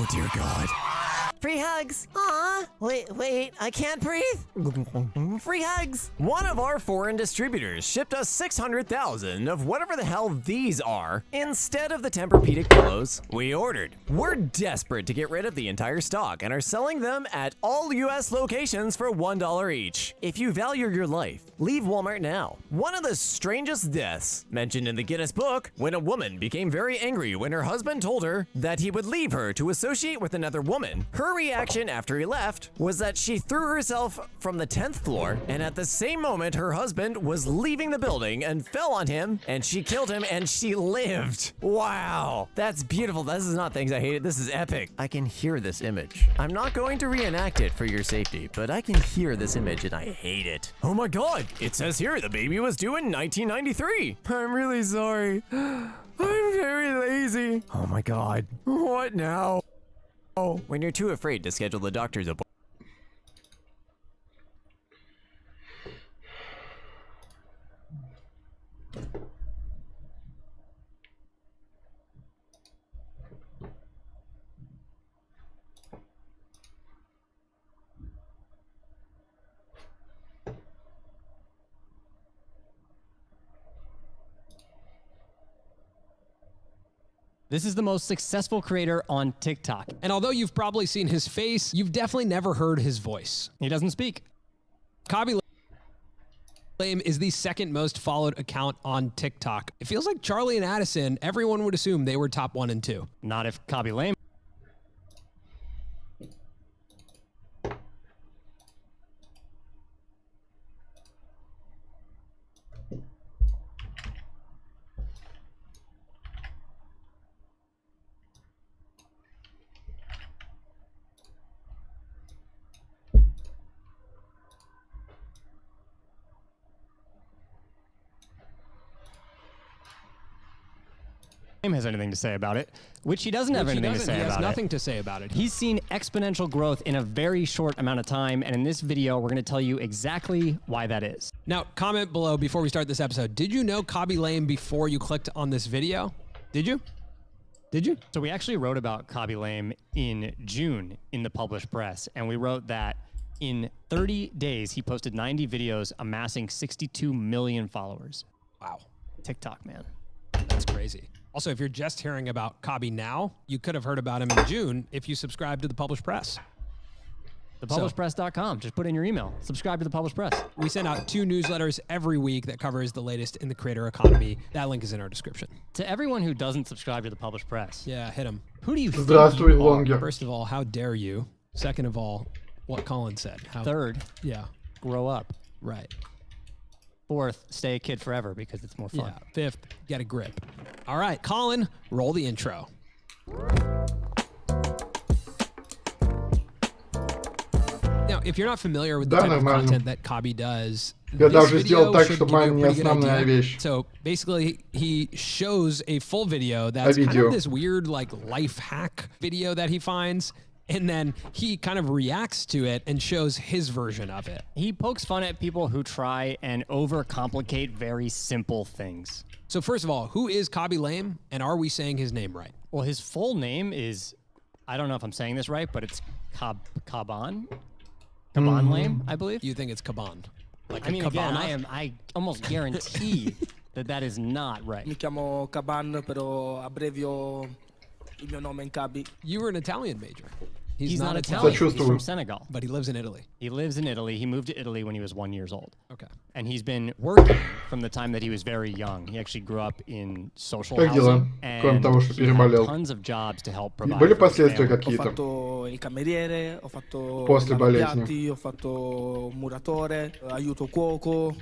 Oh, dear God. Free hugs. Aw. Wait, I can't breathe. Free hugs. One of our foreign distributors shipped us 600,000 of whatever the hell these are instead of the Tempur-Pedic pillows we ordered. We're desperate to get rid of the entire stock and are selling them at all US locations for $1 each. If you value your life, leave Walmart now. One of the strangest deaths mentioned in the Guinness Book, when a woman became very angry when her husband told her that he would leave her to associate with another woman. Her reaction after he left was that she threw herself from the 10th floor, and at the same moment her husband was leaving the building and fell on him, and she killed him, and she lived. Wow, that's beautiful. This is not things I hated. This is epic. I can hear this image. I'm not going to reenact it for your safety, but I can hear this image and I hate it. Oh my God, it says here the baby was due in 1993. I'm really sorry. I'm very lazy. Oh my God, what now? When you're too afraid to schedule the doctor's appointment. This is the most successful creator on TikTok. And although you've probably seen his face, you've definitely never heard his voice. He doesn't speak. Khaby Lame is the second most followed account on TikTok. It feels like Charlie and Addison, everyone would assume they were top 1 and 2. Not if Khaby Lame. Has anything to say about it, which he doesn't have anything to say about it. He has nothing to say about it. He's seen exponential growth in a very short amount of time, and in this video, we're going to tell you exactly why that is. Now, comment below before we start this episode. Did you know Khaby Lame before you clicked on this video? Did you? Did you? So we actually wrote about Khaby Lame in June in the published press, and we wrote that in 30 days, he posted 90 videos, amassing 62 million followers. Wow. TikTok, man. That's crazy. Also, if you're just hearing about Khaby now, you could have heard about him in June if you subscribed to the published press. Thepublishedpress.com. Just put in your email. Subscribe to the Published Press. We send out 2 newsletters every week that covers the latest in the creator economy. That link is in our description. To everyone who doesn't subscribe to the Published Press, yeah, hit him. who do you think Здравствуй, you are? Лонгер. First of all, how dare you? Second of all, what Colin said. Third, Yeah, grow up. right. Fourth, stay a kid forever because it's more fun. Yeah. Fifth, get a grip. All right, Colin, roll the intro. Now, if you're not familiar with the Да, type of нормально. content that Khaby does, Я this даже video сделал так, should чтобы give you a майне не pretty good основная idea. вещь. So basically, he shows a full video that's kind видео. of this weird like life hack video that he finds, and then he kind of reacts to it and shows his version of it. He pokes fun at people who try and overcomplicate very simple things. So first of all, who is Khaby Lame, and are we saying his name right? Well, his full name is, I don't know if I'm saying this right, but it's Kaban Lame, I believe. You think it's Kaban? Like I mean, again, Cabana? I almost guarantee that is not right. Mi chiamo Caban, però abbrevio il mio nome in Khaby. You were an Italian major. He's not Italian. He's Сочувствую. from Senegal. But he lives in Italy. He lives in Italy. He moved to Italy when he was 1 year old. Okay. And he's been working from the time that he was very young. He actually grew up in social Как дела? housing. Кроме And того, что he had переболел. tons of jobs to help provide Были for his последствия family. Ho какие-то? fatto il cameriere, ho fatto После болезни. lavapiatti, ho fatto muratore, aiuto cuoco,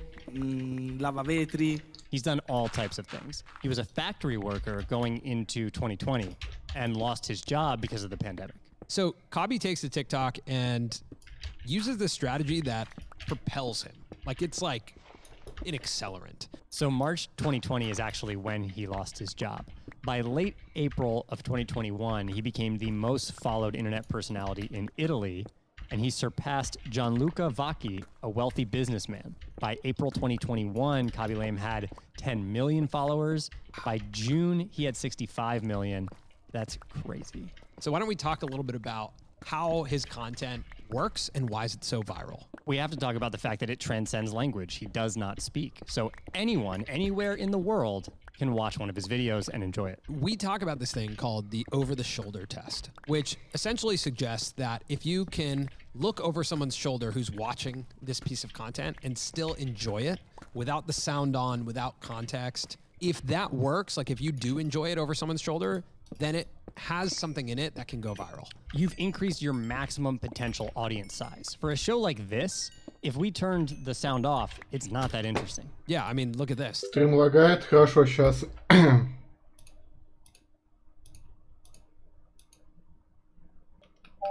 lava vetri. He's done all types of things. He was a factory worker going into 2020 and lost his job because of the pandemic. So Khaby takes to TikTok and uses the strategy that propels him. Like it's like an accelerant. So March 2020 is actually when he lost his job. By late April of 2021, he became the most followed internet personality in Italy, and he surpassed Gianluca Vacchi, a wealthy businessman. By April 2021, Khaby Lame had 10 million followers. By June, he had 65 million. That's crazy. So why don't we talk a little bit about how his content works and why is it so viral? We have to talk about the fact that it transcends language. He does not speak. So anyone, anywhere in the world can watch one of his videos and enjoy it. We talk about this thing called the over-the-shoulder test, which essentially suggests that if you can look over someone's shoulder who's watching this piece of content and still enjoy it without the sound on, without context, if that works, like if you do enjoy it over someone's shoulder, then it has something in it that can go viral. You've increased your maximum potential audience size. For a show like this, if we turned the sound off, it's not that interesting. Yeah, I mean, look at this. Стрим лагает, хорошо, сейчас.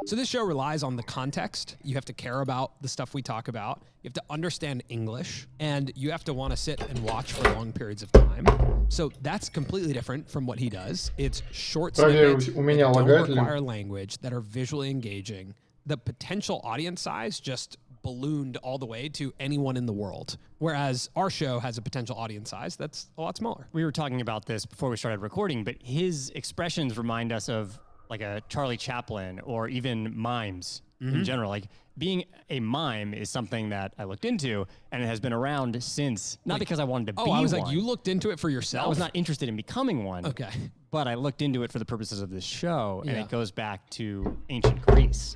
So this show relies on the context. You have to care about the stuff we talk about. You have to understand English, and you have to want to sit and watch for long periods of time. So that's completely different from what he does. It's short snippets that don't require language, that are visually engaging. The potential audience size just ballooned all the way to anyone in the world. Whereas our show has a potential audience size that's a lot smaller. We were talking about this before we started recording, but his expressions remind us of like a Charlie Chaplin or even mimes in general. Like being a mime is something that I looked into, and it has been around since, not because I wanted to be one. I was like, you looked into it for yourself? I was not interested in becoming one. Okay. But I looked into it for the purposes of this show, and it goes back to ancient Greece.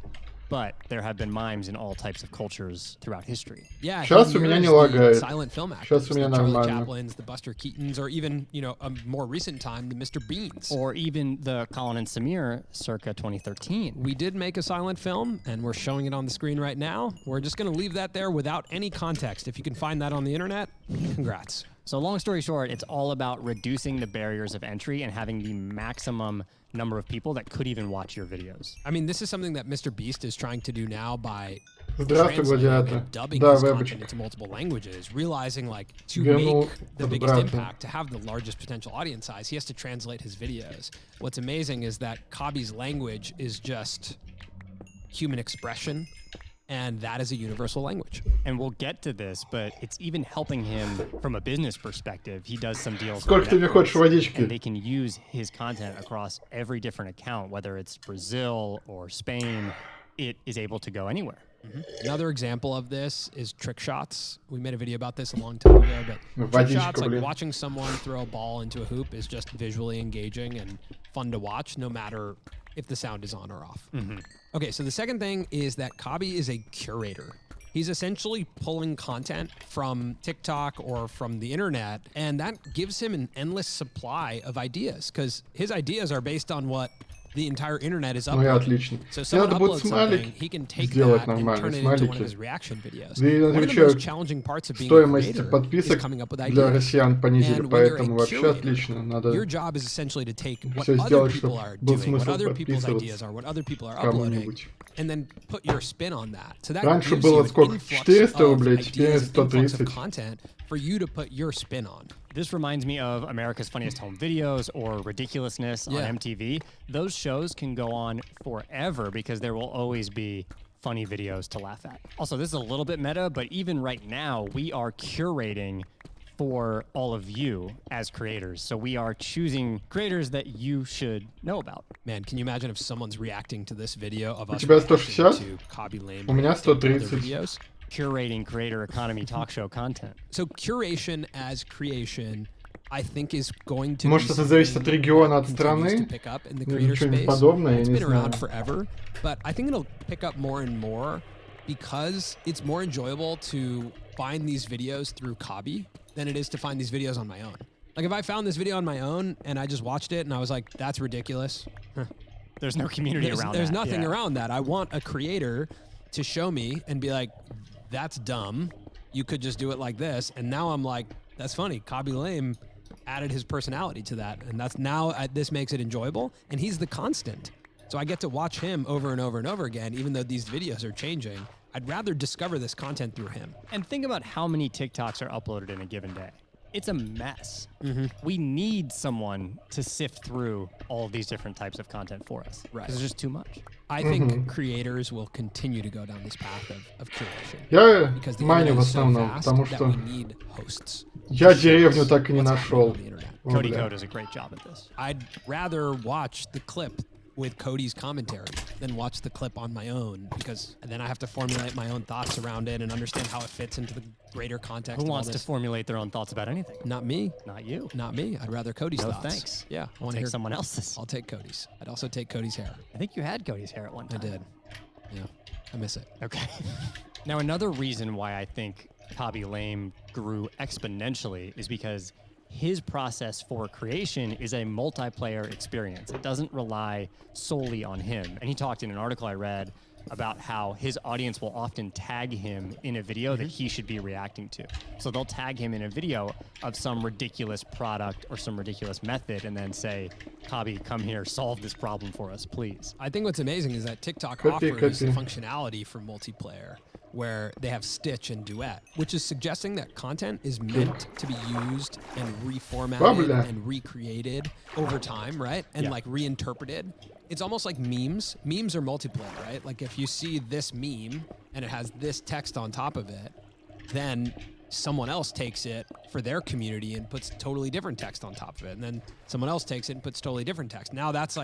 But there have been mimes in all types of cultures throughout history. Yeah, Сейчас у меня не лагает. Silent film actors, Сейчас у меня the Charlie нормально. Chaplins, the Buster Keatons, or even, you know, a more recent time, the Mr. Beans. Or even the Colin and Samir circa 2013. We did make a silent film, and we're showing it on the screen right now. We're just going to leave that there without any context. If you can find that on the internet, congrats. So long story short, it's all about reducing the barriers of entry and having the maximum number of people that could even watch your videos. I mean, this is something that Mr. Beast is trying to do now by Здравствуй, translating гладиатор. and dubbing Да, his вебочка. content into multiple languages, realizing like to Вернул make the biggest фотографию. impact, to have the largest potential audience size, he has to translate his videos. What's amazing is that Kabi's language is just human expression, and that is a universal language. And we'll get to this, but it's even helping him from a business perspective. He does some deals Сколько with ты мне Netflix, хочешь водички? and they can use his content across every different account, whether it's Brazil or Spain. It is able to go anywhere. Another example of this is trick shots. We made a video about this a long time ago, but trick Водичка, shots, like блин. watching someone throw a ball into a hoop, is just visually engaging and fun to watch, no matter if the sound is on or off. Okay, so the second thing is that Kabi is a curator. He's essentially pulling content from TikTok or from the internet, and that gives him an endless supply of ideas, because his ideas are based on what the entire internet is Ну и uploading. отлично. So Мне someone надо будет uploads something, смайлик he can take сделать that and нормально, turn it into one of смайлики. his reaction videos. Да и One of the отвечаю, most challenging parts of being a стоимость creator is подписок coming up with для ideas. россиян понизили, And when you're a поэтому вообще curator, отлично. Надо your job is essentially to take what всё other сделать, people чтобы are был doing, what смысл other people's подписываться ideas are, what other people are uploading, кому-нибудь. and then put your spin on that. So that Раньше gives было you an сколько? influx 400 of рублей, теперь ideas, an influx of 130. content for you to put your spin on. This reminds me of America's Funniest Home Videos or Ridiculousness on MTV. Those shows can go on forever because there will always be funny videos to laugh at. Also, this is a little bit meta, but even right now, we are curating for all of you as creators. So we are choosing creators that you should know about. Man, can you imagine if someone's reacting to this video of us тебя reacting 160? to Kabi Lame У меня reacting to other 130. videos? Curating creator economy talk show content. So curation as creation, I think, is going to Может, be это зависит от something региона, от that continues страны? to pick up in the Или creator что-нибудь space. подобное, я It's не been around знаю. forever, but I think it'll pick up more and more because it's more enjoyable to find these videos through Kabi than it is to find these videos on my own. Like if I found this video on my own and I just watched it and I was like, that's ridiculous. There's no community around There's that. nothing Yeah. around that. I want a creator to show me and be like, that's dumb. You could just do it like this. And now I'm like, that's funny. Kabi Lame added his personality to that. And that's now, this makes it enjoyable. And he's the constant. So I get to watch him over and over and over again, even though these videos are changing. I'd rather discover this content through him. And think about how many TikToks are uploaded in a given day. it's a mess. Mm-hmm. We need someone to sift through all of these different types of content for us. Right. 'Cause there's just too much. I think creators will continue to go down this path of curation. Я Because the майню в internet is so основном, vast потому that что we need hosts. я деревню так и не What's happening нашел. on the internet. О, Cody бля. Code does a great job at this. I'd rather watch the clip with Cody's commentary than watch the clip on my own, because then I have to formulate my own thoughts around it and understand how it fits into the greater context Who of all wants to this. formulate their own thoughts about anything? Not me. Not you. Not me. I'd rather Cody's No thoughts. thanks. Yeah, I I'll want to take hear someone else's. I'll take Cody's. I'd also take Cody's hair. I think you had Cody's hair at one I time. did. Yeah, I miss it. Okay. Now, another reason why I think Hobby Lame grew exponentially is because his process for creation is a multiplayer experience. It doesn't rely solely on him. And he talked in an article I read about how his audience will often tag him in a video that he should be reacting to. So they'll tag him in a video of some ridiculous product or some ridiculous method and then say, Hobby, come here, solve this problem for us, please. I think what's amazing is that TikTok Copy, offers copy. functionality for multiplayer where they have Stitch and Duet, which is suggesting that content is meant to be used and reformatted Blah. and recreated over time, right? And Yeah. like reinterpreted. It's almost like memes. Memes are multiplayer, right? Like if you see this meme and it has this text on top of it, then someone else takes it for their community and puts totally different text on top of it. And then someone else takes it and puts totally different text. Now that's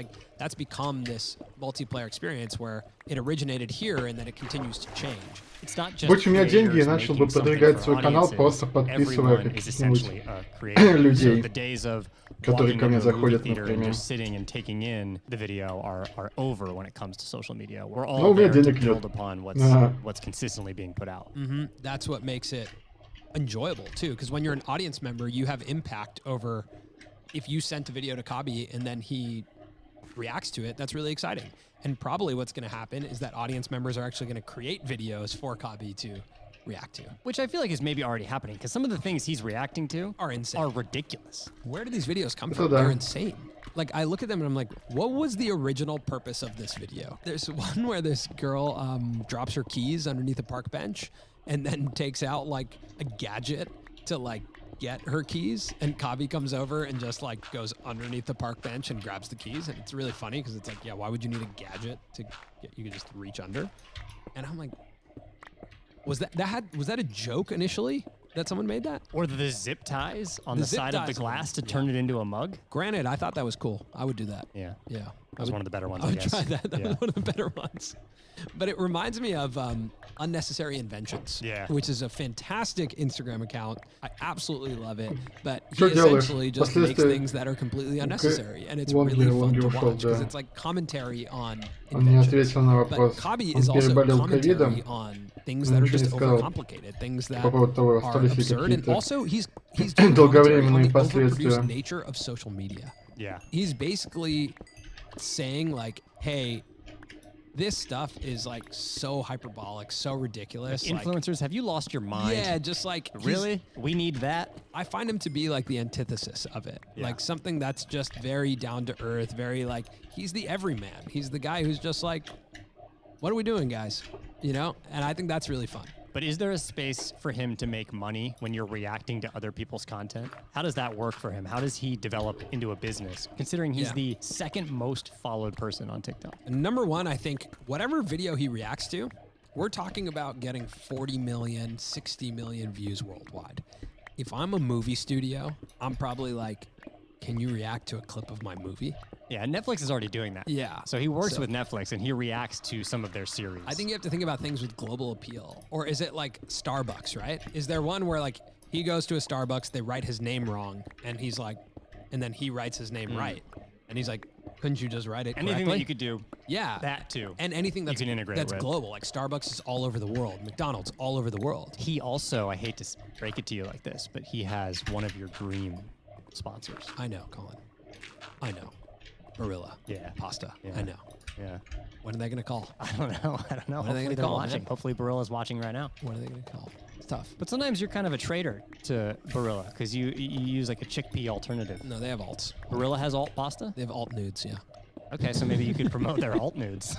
become this multiplayer experience where it originated here and then it continues to change. It's not just Будь у меня деньги, я creators начал бы making something продвигать for свой канал, audiences. просто подписывая Everyone is essentially каких-нибудь a creator. людей, So the days of которые walking ко мне into a movie заходят, theater and например. just sitting and taking in the video are over when it comes to social media. We're Ну, all у меня there to денег build нет. upon Ага. what's consistently being put out. That's what makes it enjoyable too, because when you're an audience member, you have impact over. If you sent a video to Kabi and then he reacts to it, that's really exciting. And probably what's going to happen is that audience members are actually going to create videos for Kabi to react to. Which I feel like is maybe already happening because some of the things he's reacting to Are insane. are ridiculous. Where do these videos come So from? that- They're insane. Like I look at them and I'm like, what was the original purpose of this video? There's one where this girl drops her keys underneath a park bench and then takes out like a gadget to like get her keys, and Kabi comes over and just like goes underneath the park bench and grabs the keys, and it's really funny because it's like, yeah, why would you need a gadget to get, you could just reach under? And I'm like, was that a joke initially that someone made that? Or the zip ties on The the zip side of the ties on glass to them, turn it into a mug. Granted, I thought that was cool. I would do that. Yeah. Yeah. That was one of the better ones, I I would guess. try that. That Yeah. was one of the better ones. But it reminds me of Unnecessary Inventions, Yeah. which is a fantastic Instagram account. I absolutely love it. But he Что делаешь? essentially just makes Последствия- things that are completely unnecessary. And it's Лонги- really fun Лонги to ушел, watch because да. it's like commentary on Он не inventions. ответил на But вопрос. Kabi Он is also переболел commentary ковидом. on things that are Ничего just не сказал overcomplicated, things that по поводу того, are остались ли absurd. And какие-то also, he's doing commentary on долговременные the последствия. overproduced nature of social media. Yeah. He's basically saying like, hey, this stuff is like so hyperbolic, so ridiculous. Like, Influencers, have you lost your mind? yeah, just like he's- Really? We need that? I find him to be like the antithesis of it. Yeah. Like something that's just very down to earth, very like he's the everyman. He's the guy who's just like, what are we doing, guys? You know? And I think that's really fun. But is there a space for him to make money when you're reacting to other people's content? How does that work for him? How does he develop into a business, considering he's Yeah. the second most followed person on TikTok? And number one, I think whatever video he reacts to, we're talking about getting 40 million, 60 million views worldwide. If I'm a movie studio, I'm probably like, can you react to a clip of my movie? Yeah, Netflix is already doing that. Yeah. So he works So- with Netflix and he reacts to some of their series. I think you have to think about things with global appeal. Or is it like Starbucks, right? Is there one where like he goes to a Starbucks, they write his name wrong, and he's like, and then he writes his name right. And he's like, couldn't you just write it anything correctly? that you could do, Yeah. that too. And anything that's, can integrate that's with. global. Like Starbucks is all over the world. McDonald's all over the world. He also, I hate to break it to you like this, but he has one of your dream sponsors. I know, Colin. I know. Barilla. Yeah. Pasta. Yeah. I know. Yeah. When are they going to call? I don't know. When are they Hopefully gonna they're call, watching. man? Hopefully Barilla's watching right now. When are they going to call? It's tough. But sometimes you're kind of a traitor to Barilla because you use like a chickpea alternative. No, they have alts. Barilla has alt pasta? They have alt nudes, yeah. Okay, so maybe you could promote their alt nudes.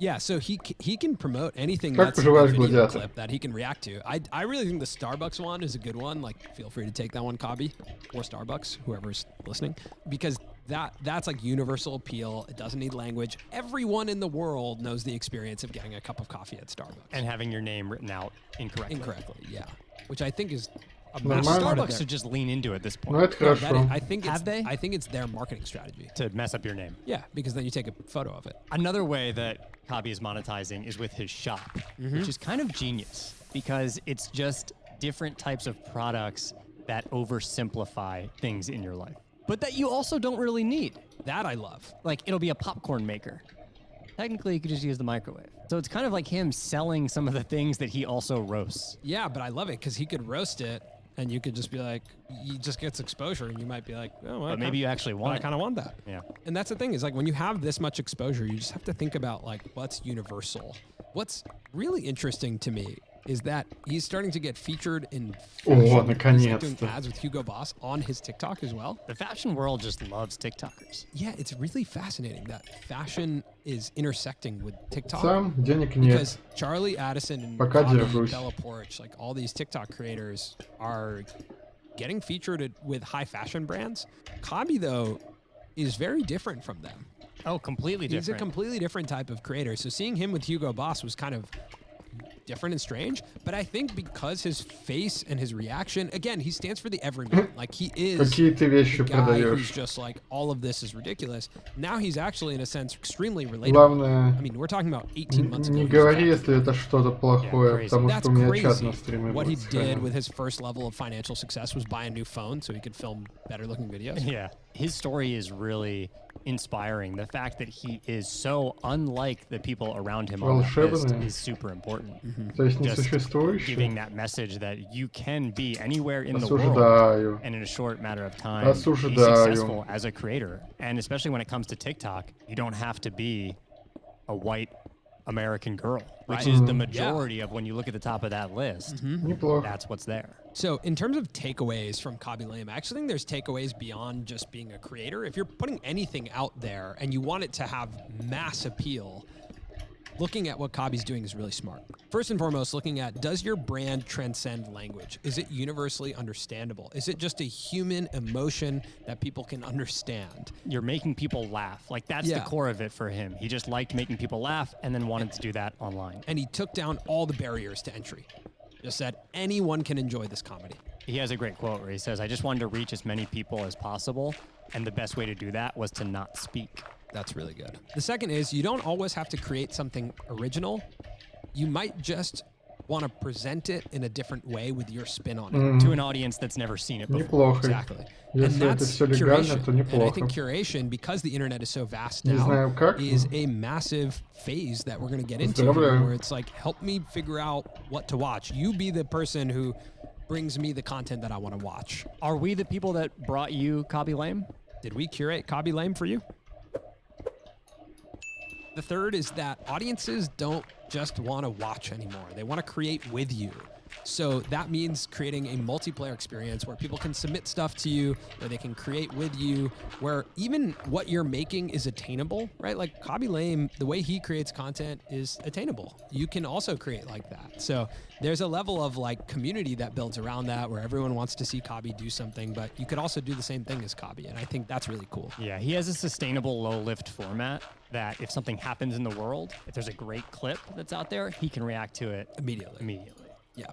Yeah, so he can promote anything Как that's in a поживаешь, video гладиатор? clip that he can react to. I really think the Starbucks one is a good one. Like, feel free to take that one, Kabi, or Starbucks, whoever's listening, because that's like universal appeal. It doesn't need language. Everyone in the world knows the experience of getting a cup of coffee at Starbucks. And having your name written out incorrectly. Incorrectly, yeah. Which I think is a Нормально. massive part of Starbucks their- should just lean into it at this point. Ну, это No, that хорошо. is- I think Have they? I think it's their marketing strategy. To mess up your name. Yeah, because then you take a photo of it. Another way that Kabi is monetizing is with his shop, which is kind of genius because it's just different types of products that oversimplify things in your life, but that you also don't really need. That I love. Like, it'll be a popcorn maker. Technically, you could just use the microwave. So it's kind of like him selling some of the things that he also roasts. Yeah, but I love it because he could roast it, and you could just be like, he just gets exposure, and you might be like, oh, well, But maybe you actually want I it. kind of want that. Yeah. And that's the thing is like when you have this much exposure, you just have to think about like what's universal. What's really interesting to me is that he's starting to get featured in fashion. He's like doing наконец-то. ads with Hugo Boss on his TikTok as well. The fashion world just loves TikTokers. Yeah, it's really fascinating that fashion is intersecting with TikTok. Сам денег нет. Because Charlie Addison and Пока Bobby, держусь. Bella Poarch, like all these TikTok creators are getting featured with high fashion brands. Kabi, though, is very different from them. Oh, completely He's a different. completely different type of creator. So seeing him with Hugo Boss was kind of different and strange. But I think because his face and his reaction, again, he stands for the everyman. Like he is Какие ты вещи the guy who's продаешь? just like, all of this is ridiculous. Now he's actually, in a sense, extremely relatable. Главное, I mean, we're talking about 18 months ago. не he was говори, fat. если это что-то плохое, crazy. потому That's что у меня чат crazy. на стриме What he будет. did with his first level of financial success was buy a new phone so he could film better looking videos. Yeah. His story is really inspiring. The fact that he is so unlike the people around him on that list Волшебный. is super important. То есть Just несуществующий? giving that message that you can be anywhere in the world Осуждаю. and in a short matter of time be Осуждаю. successful as a creator. And especially when it comes to TikTok, you don't have to be a white American girl, which is the majority of when you look at the top of that list. Неплохо. That's what's there. So, in terms of takeaways from Kabi Lame, I actually think there's takeaways beyond just being a creator. If you're putting anything out there and you want it to have mass appeal, looking at what Kabi's doing is really smart. First and foremost, looking at, does your brand transcend language? Is it universally understandable? Is it just a human emotion that people can understand? You're making people laugh. Like, that's the Yeah. core of it for him. He just liked making people laugh and then wanted to do that online. And he took down all the barriers to entry. Just said, anyone can enjoy this comedy. He has a great quote where he says, I just wanted to reach as many people as possible, and the best way to do that was to not speak. That's really good. The second is you don't always have to create something original. You might just want to present it in a different way with your spin on it. To an audience that's never seen it before. Неплохо. Exactly. And Если это that's все легально, curation. то And I неплохо. think curation, because the internet is so vast Не now, знаю как. is a massive phase that we're going to get into Поздравляю. where it's like, help me figure out what to watch. You be the person who brings me the content that I want to watch. Are we the people that brought you Kabi Lame? Did we curate Kabi Lame for you? The third is that audiences don't just want to watch anymore. They want to create with you. So that means creating a multiplayer experience where people can submit stuff to you, where they can create with you, where even what you're making is attainable, right? Like Kabi Lame, the way he creates content is attainable. You can also create like that. So there's a level of like community that builds around that where everyone wants to see Kabi do something, but you could also do the same thing as Kabi. And I think that's really cool. Yeah, he has a sustainable low lift format that if something happens in the world, if there's a great clip that's out there, he can react to it immediately. Yeah.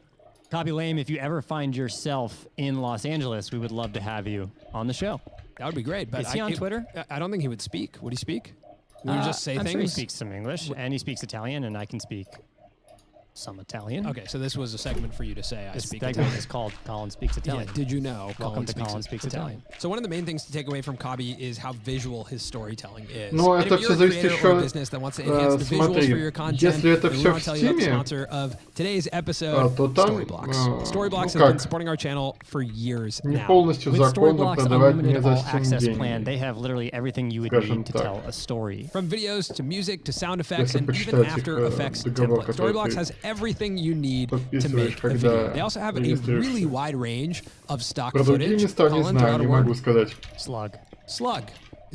Kabi Lame, if you ever find yourself in Los Angeles, we would love to have you on the show. That would be great. But Is he on Twitter? I don't think he would speak. Would he speak? Would he just say I'm things? sure he speaks some English, and he speaks Italian, and I can speak some Italian. Okay, so this was a segment for you to say I This speak segment Italian. is called Colin Speaks Italian. Yeah, did you know? Welcome to Colin Speaks Italian. So one of the main things to take away from Kabi is how visual his storytelling is. Но And это if you're всё a зависит creator еще, or a business that wants to enhance the visuals смотри, for your content, если это then we всё want в to tell you about the Steam, sponsor of today's episode, то там, Storyblocks. Storyblocks ну has как, been supporting our channel for years Не now. полностью With законно Storyblocks продавать не Unlimited за All Steam Access plan, деньги. they have literally everything you would Скажем need to так. tell a story. From videos to music to sound effects Если and even почитать их, After Effects договор, templates. который Storyblocks ты has everything you need to подписываешь, make a когда video. They also have a регистрируешься. really wide range of stock Про другие footage. места не Colin, throw знаю, out a не word. могу сказать. Slug. Slug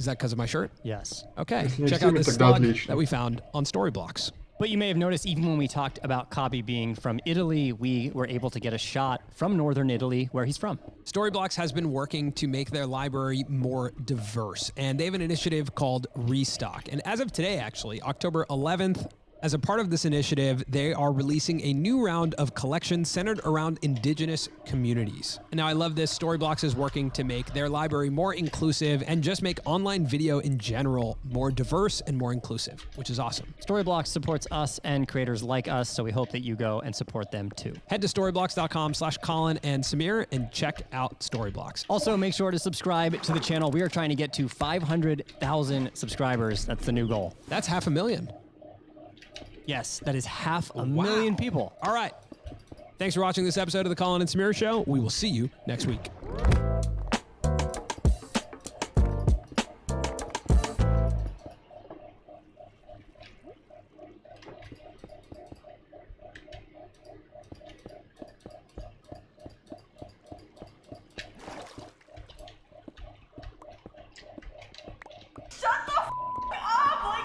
Is that because of my shirt? Yes. Okay. Если не в Check out Steam, this тогда slug отлично. that we found on Storyblocks. But you may have noticed, even when we talked about Kabi being from Italy, we were able to get a shot from northern Italy, where he's from. Storyblocks has been working to make their library more diverse, and they have an initiative called Restock. And as of today, actually, October 11th, as a part of this initiative, they are releasing a new round of collections centered around indigenous communities. And now I love this. Storyblocks is working to make their library more inclusive and just make online video in general more diverse and more inclusive, which is awesome. Storyblocks supports us and creators like us, so we hope that you go and support them too. Head to storyblocks.com/Colin and Samir and check out Storyblocks. Also, make sure to subscribe to the channel. We are trying to get to 500,000 subscribers. That's the new goal. That's 500,000. Yes, that is 500,000 people. All right. Thanks for watching this episode of the Colin and Samir Show. We will see you next week.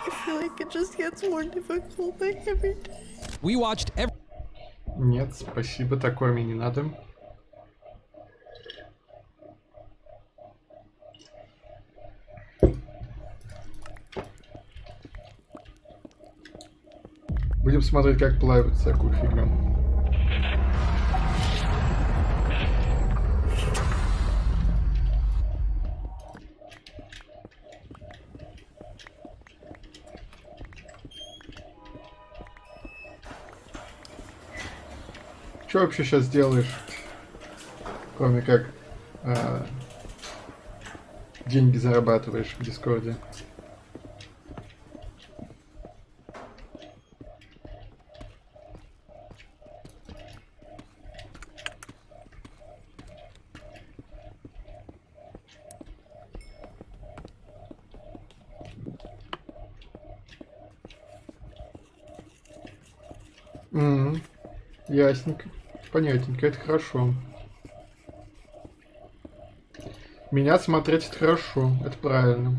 I feel like it just gets more difficult like every day. We watched every Нет, спасибо, такое мне не надо. Будем смотреть, как плавят всякую фигню. Что вообще сейчас делаешь, кроме как деньги зарабатываешь в Дискорде? Ясненько. Понятненько, это хорошо. Меня смотреть это хорошо, это правильно.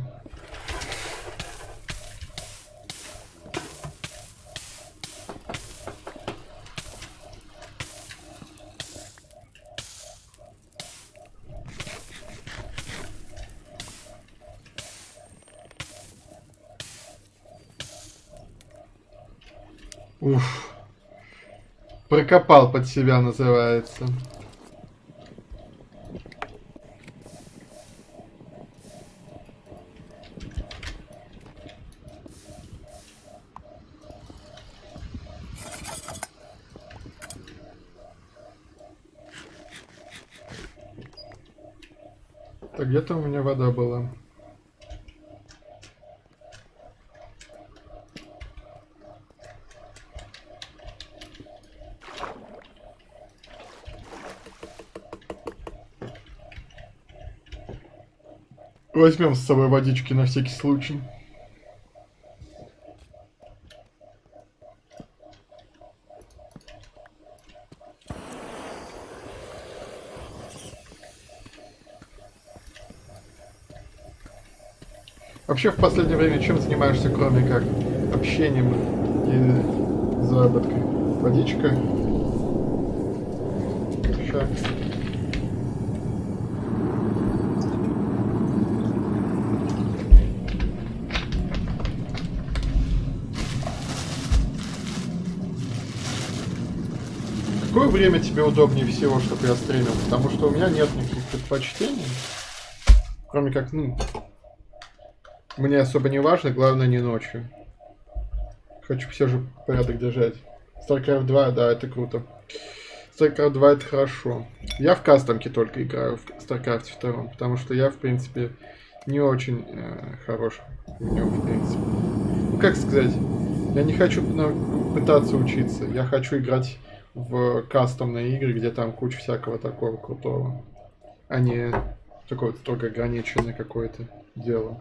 Уф. Прокопал под себя, называется. Так, где-то у меня вода была. Возьмем с собой водички на всякий случай. Вообще в последнее время чем занимаешься, кроме как общением и заработкой? Водичка? Ща. Какое время тебе удобнее всего, чтобы я стримил? Потому что у меня нет никаких предпочтений. Кроме как, мне особо не важно, главное не ночью. Хочу все же порядок держать. StarCraft 2, да, это круто. StarCraft 2 это хорошо. Я в кастомке только играю, в StarCraft 2, потому что я, в принципе, не очень хорош в нем, в принципе. Ну, как сказать, я не хочу пытаться учиться, я хочу играть в кастомные игры, где там куча всякого такого крутого, а не такое строго ограниченное какое-то дело.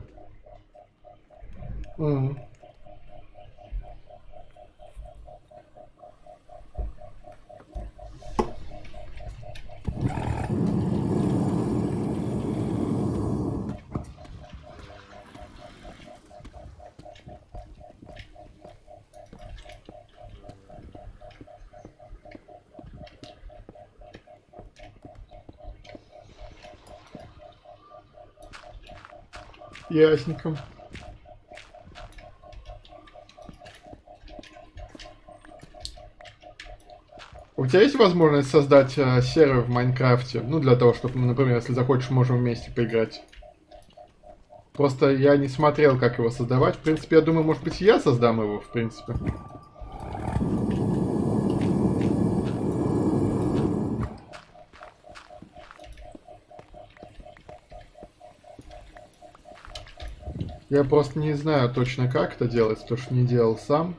Ясненько. У тебя есть возможность создать сервер в Майнкрафте? Ну, для того, чтобы, например, если захочешь, можем вместе поиграть. Просто я не смотрел, как его создавать. В принципе, я думаю, может быть, я создам его, в принципе. Я просто не знаю точно, как это делать, потому что не делал сам.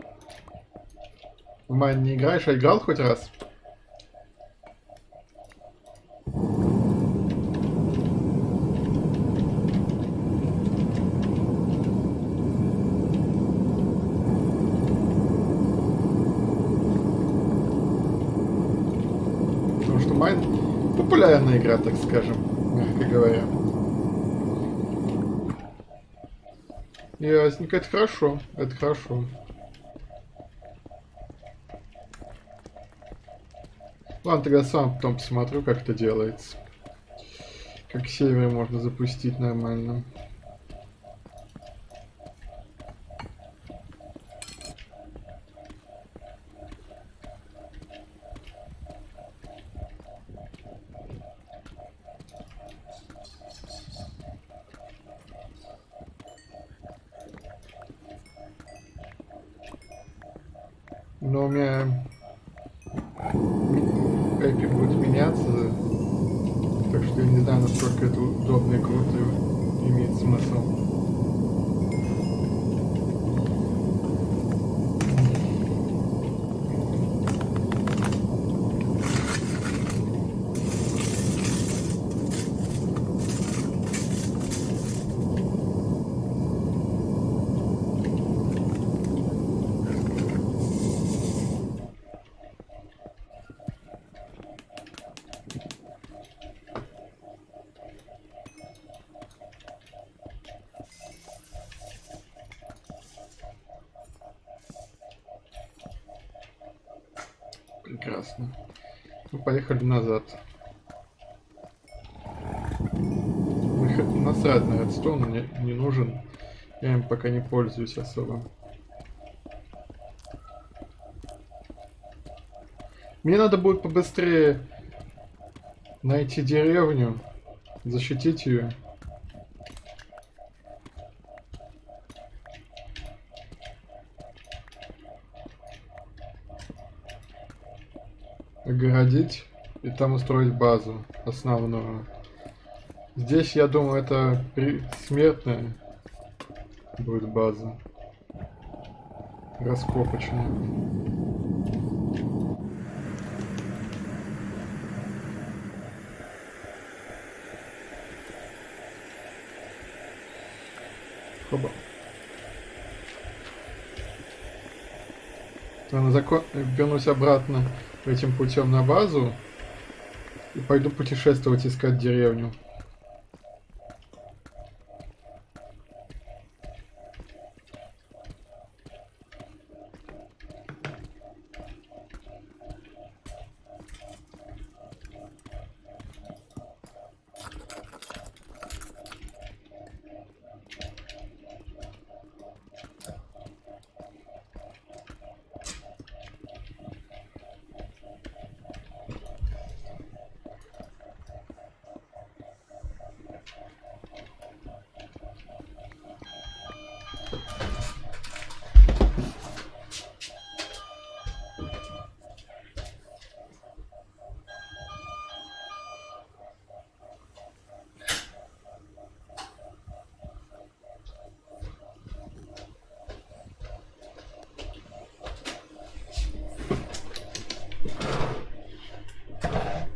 В Майн не играешь, а играл хоть раз? Потому что Майн популярная игра, так скажем, мягко говоря. Ясненько, это хорошо, это хорошо. Ладно, тогда сам потом посмотрю, как это делается. Как сервер можно запустить нормально. Но у меня IP будет меняться, так что я не знаю, насколько это удобно и круто имеет смысл. Прекрасно. Ну, поехали назад. Насрать на редстоун, мне не нужен. Я им пока не пользуюсь особо. Мне надо будет побыстрее найти деревню, защитить ее. Огородить и там устроить базу основную. Здесь, я думаю, это смертная будет база. Раскопочная. Хоба. Вернусь обратно этим путем на базу и пойду путешествовать, искать деревню.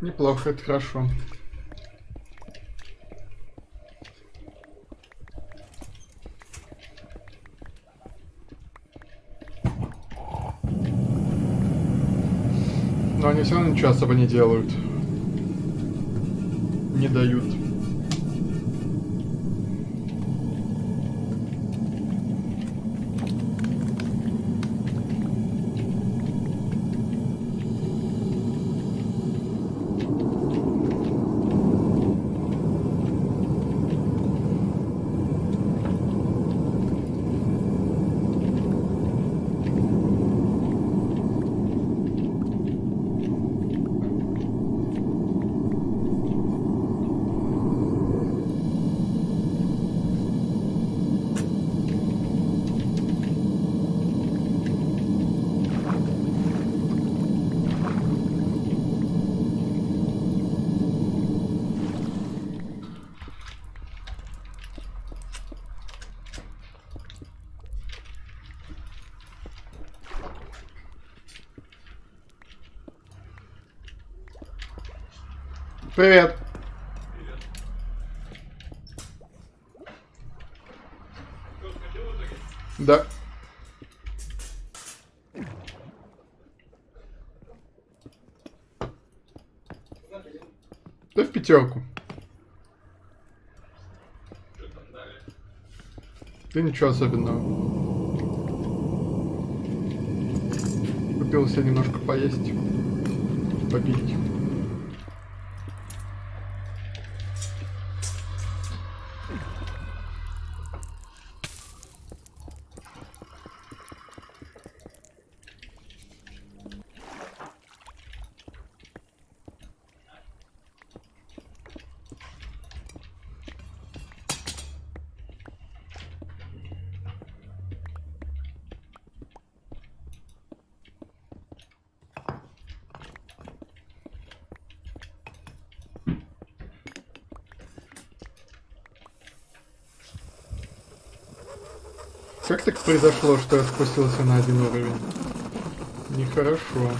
Неплохо, это хорошо. Но они все равно ничего особо не делают. Не дают. Привет. Да. Да в пятерку. Да ничего особенного. Купил себе немножко поесть, попить. Как так произошло, что я спустился на 1 уровень? Нехорошо.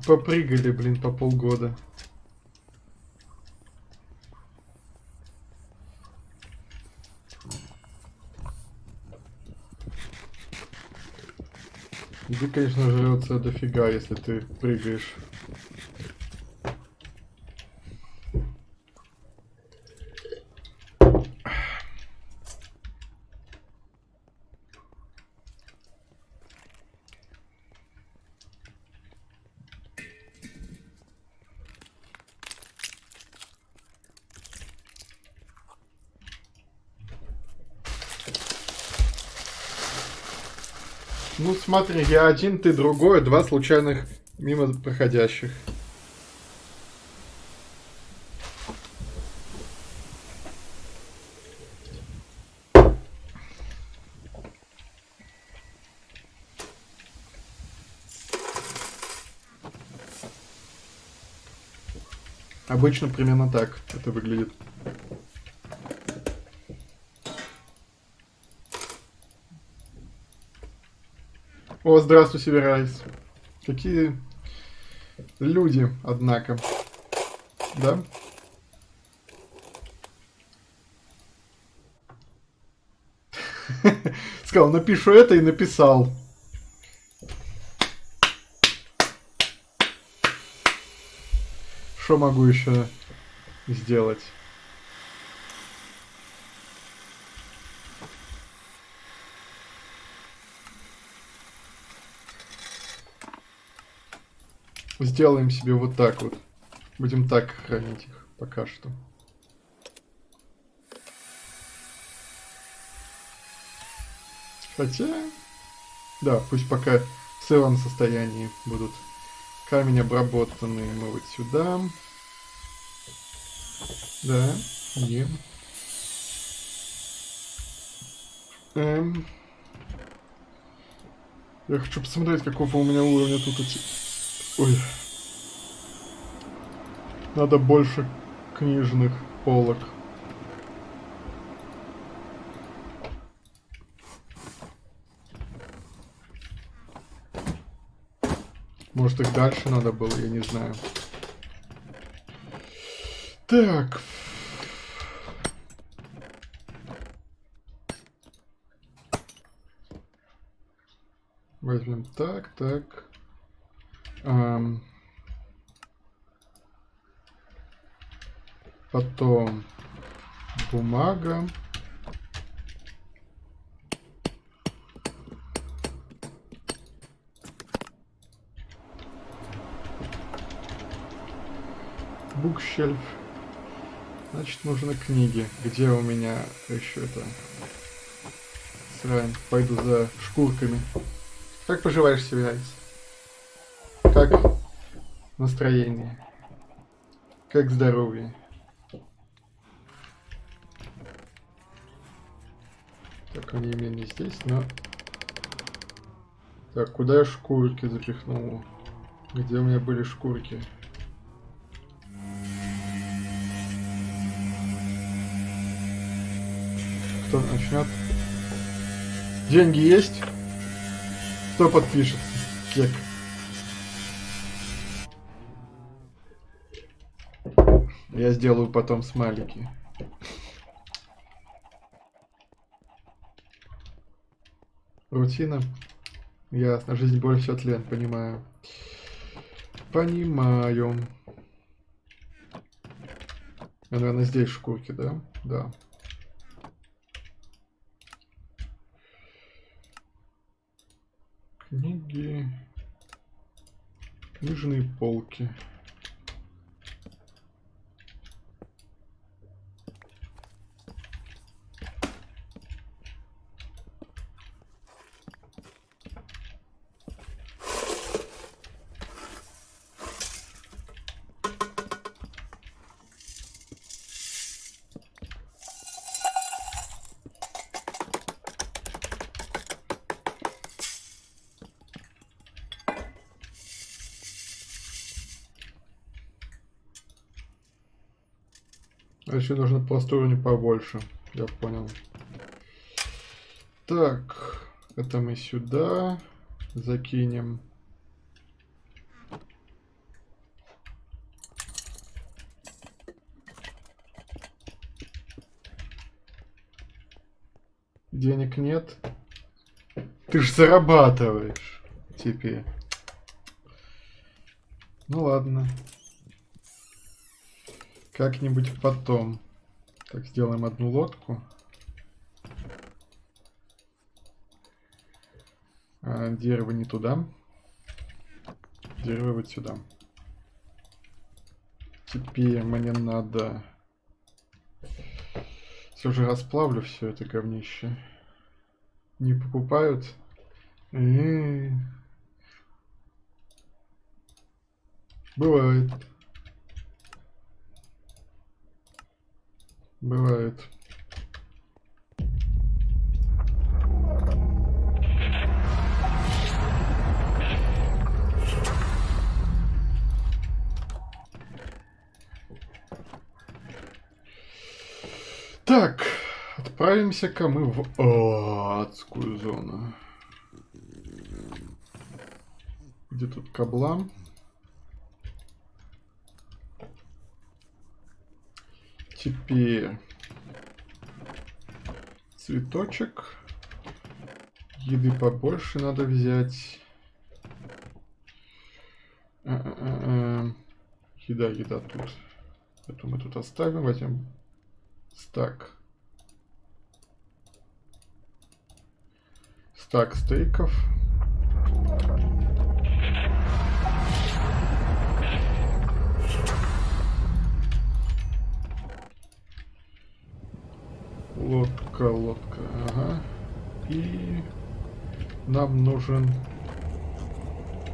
Попрыгали, блин, по полгода. Где, конечно, жрется дофига, если ты прыгаешь. Ну смотри, я один, ты другой, 2 случайных мимо проходящих. Обычно примерно так это выглядит. О, здравствуй, Северайс. Какие люди, однако. Да? Сказал, напишу это и написал. Что могу еще сделать? Сделаем себе вот так вот. Будем так хранить их пока что. Хотя... Да, пусть пока в сыром состоянии будут. Камень обработанный мы вот сюда. Да, ем. Я хочу посмотреть, какого у меня уровня тут эти... Ой. Надо больше книжных полок. Может, их дальше надо было, я не знаю. Так. Возьмем так. Потом бумага. Букшельф. Значит, нужны книги. Где у меня еще это? Срань. Пойду за шкурками. Как поживаешь себя, Айс? Как настроение? Как здоровье? Так, они у меня не здесь, но... Так, куда я шкурки запихнул? Где у меня были шкурки? Кто начнет? Деньги есть? Кто подпишется? Кек. Я сделаю потом смайлики. Рутина. Ясно. Жизнь больше от лент, понимаю. Понимаю. Наверное, здесь шкурки, да? Да. Книги. Книжные полки. А еще нужно просторнее побольше, я понял. Так, это мы сюда закинем. Денег нет. Ты ж зарабатываешь теперь. Ну ладно. Как-нибудь потом. Так, сделаем одну лодку. Дерево не туда. Дерево вот сюда. Теперь мне надо... Все же расплавлю все это говнище. Не покупают? Бывает. Бывает. Так, отправимся-ка мы в адскую зону. Где тут кабла? Теперь цветочек. Еды побольше надо взять. Еда тут. Эту мы тут оставим. Возьмем стак. Стак стейков. Лодка, ага. И нам нужен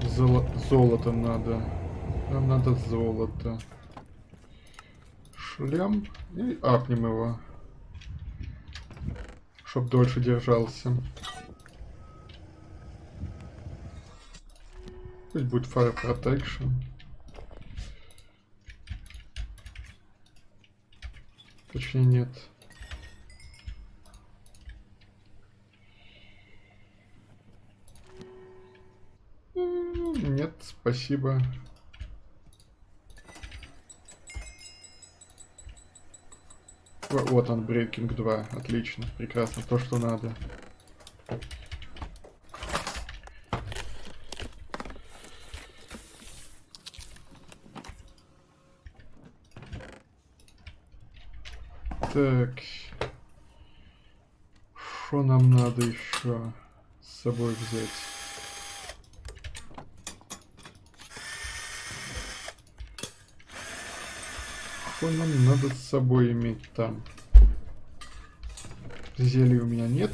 золото надо. Нам надо золото. Шлем. И апнем его. Чтоб дольше держался. Пусть будет Fire Protection. Точнее, нет. Нет, спасибо. Вот он, Breaking 2. Отлично, прекрасно, то, что надо. Так. Что нам надо еще с собой взять? Что нам надо с собой иметь там? Зелий у меня нет.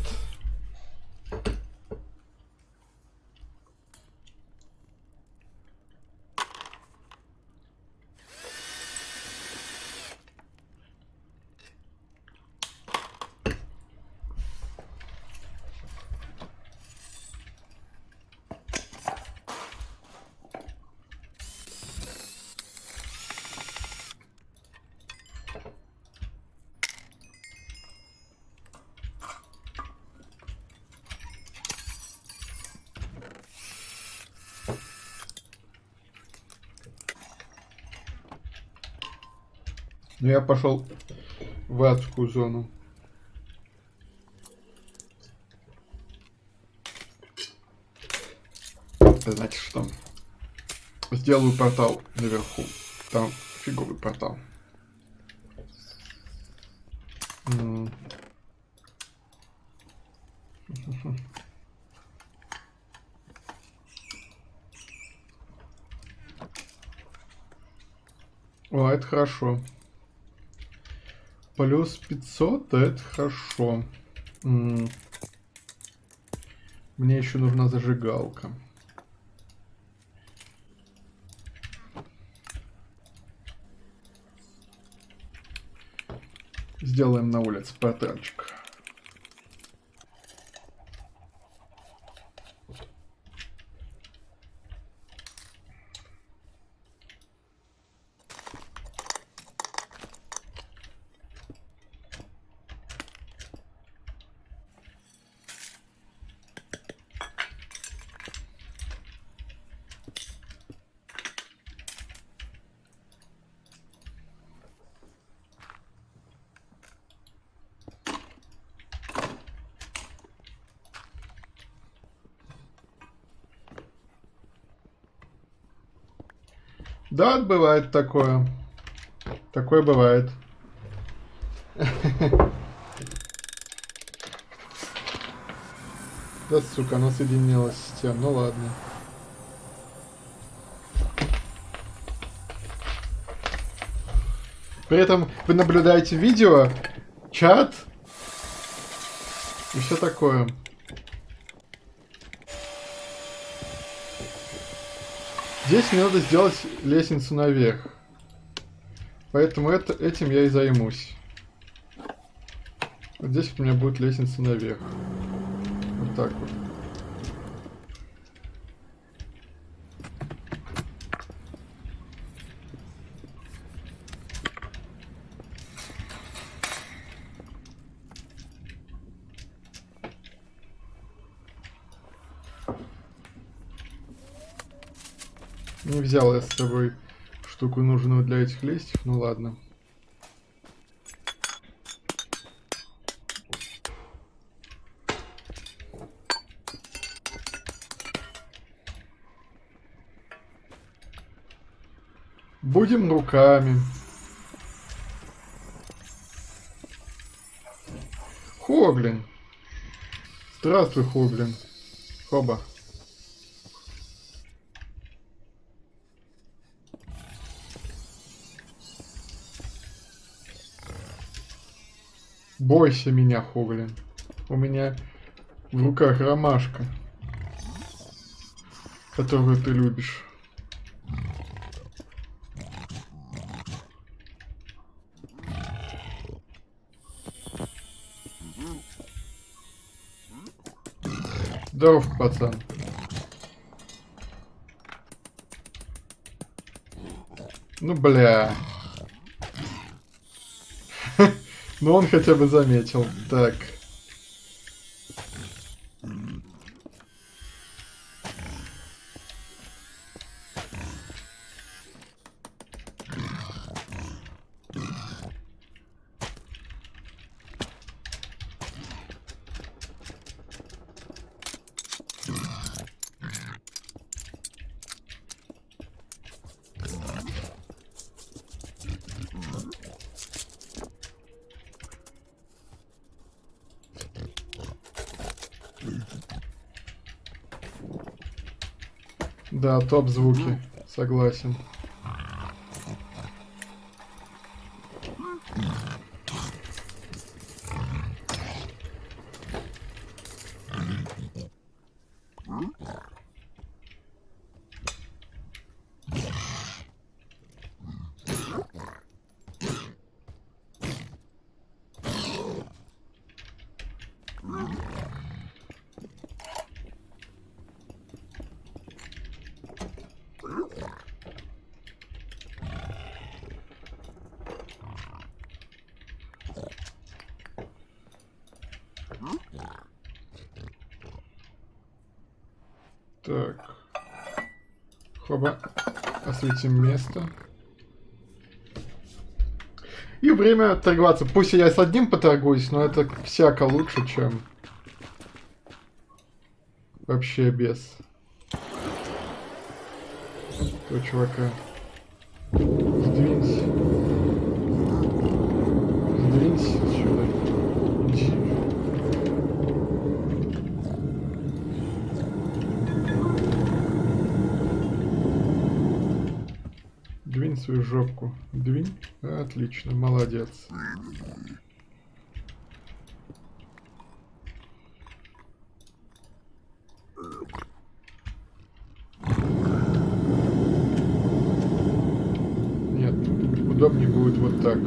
Ну, я пошел в адскую зону. Это значит, что сделаю портал наверху. Там фиговый портал. О, это хорошо. Плюс 500, это хорошо. Мне еще нужна зажигалка. Сделаем на улице портальчик. Да, бывает такое. Такое бывает. Да, сука, оно соединилось с тем. Ну ладно. При этом вы наблюдаете видео, чат и все такое. Здесь мне надо сделать лестницу наверх. Поэтому этим я и займусь. Вот здесь у меня будет лестница наверх. Вот так вот. Не взял я с собой штуку, нужную для этих листьев, ну ладно. Будем руками. Хоглин. Здравствуй, Хоглин. Хоба. Бойся меня, Хоглин. У меня в руках ромашка, которую ты любишь. Здоров, пацан. Ну, бля. Ну, он хотя бы заметил. Так. Да, топ звуки. Согласен. Так. Хоба. Осветим место. И время торговаться. Пусть я с одним поторгуюсь, но это всяко лучше, чем вообще без этого чувака. Сдвинься. Сдвинься отсюда. Иди. Двинь свою жопку. Двинь. Отлично, молодец. Нет, удобнее будет вот так.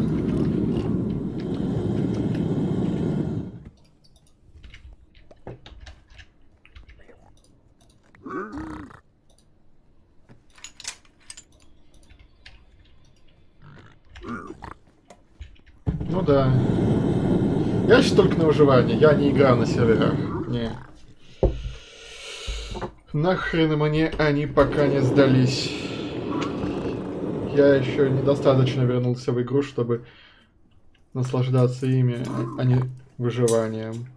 Ну да. Я сейчас только на выживание, я не играю на серверах. Не. Нахрен мне они пока не сдались. Я еще недостаточно вернулся в игру, чтобы наслаждаться ими, а не выживанием.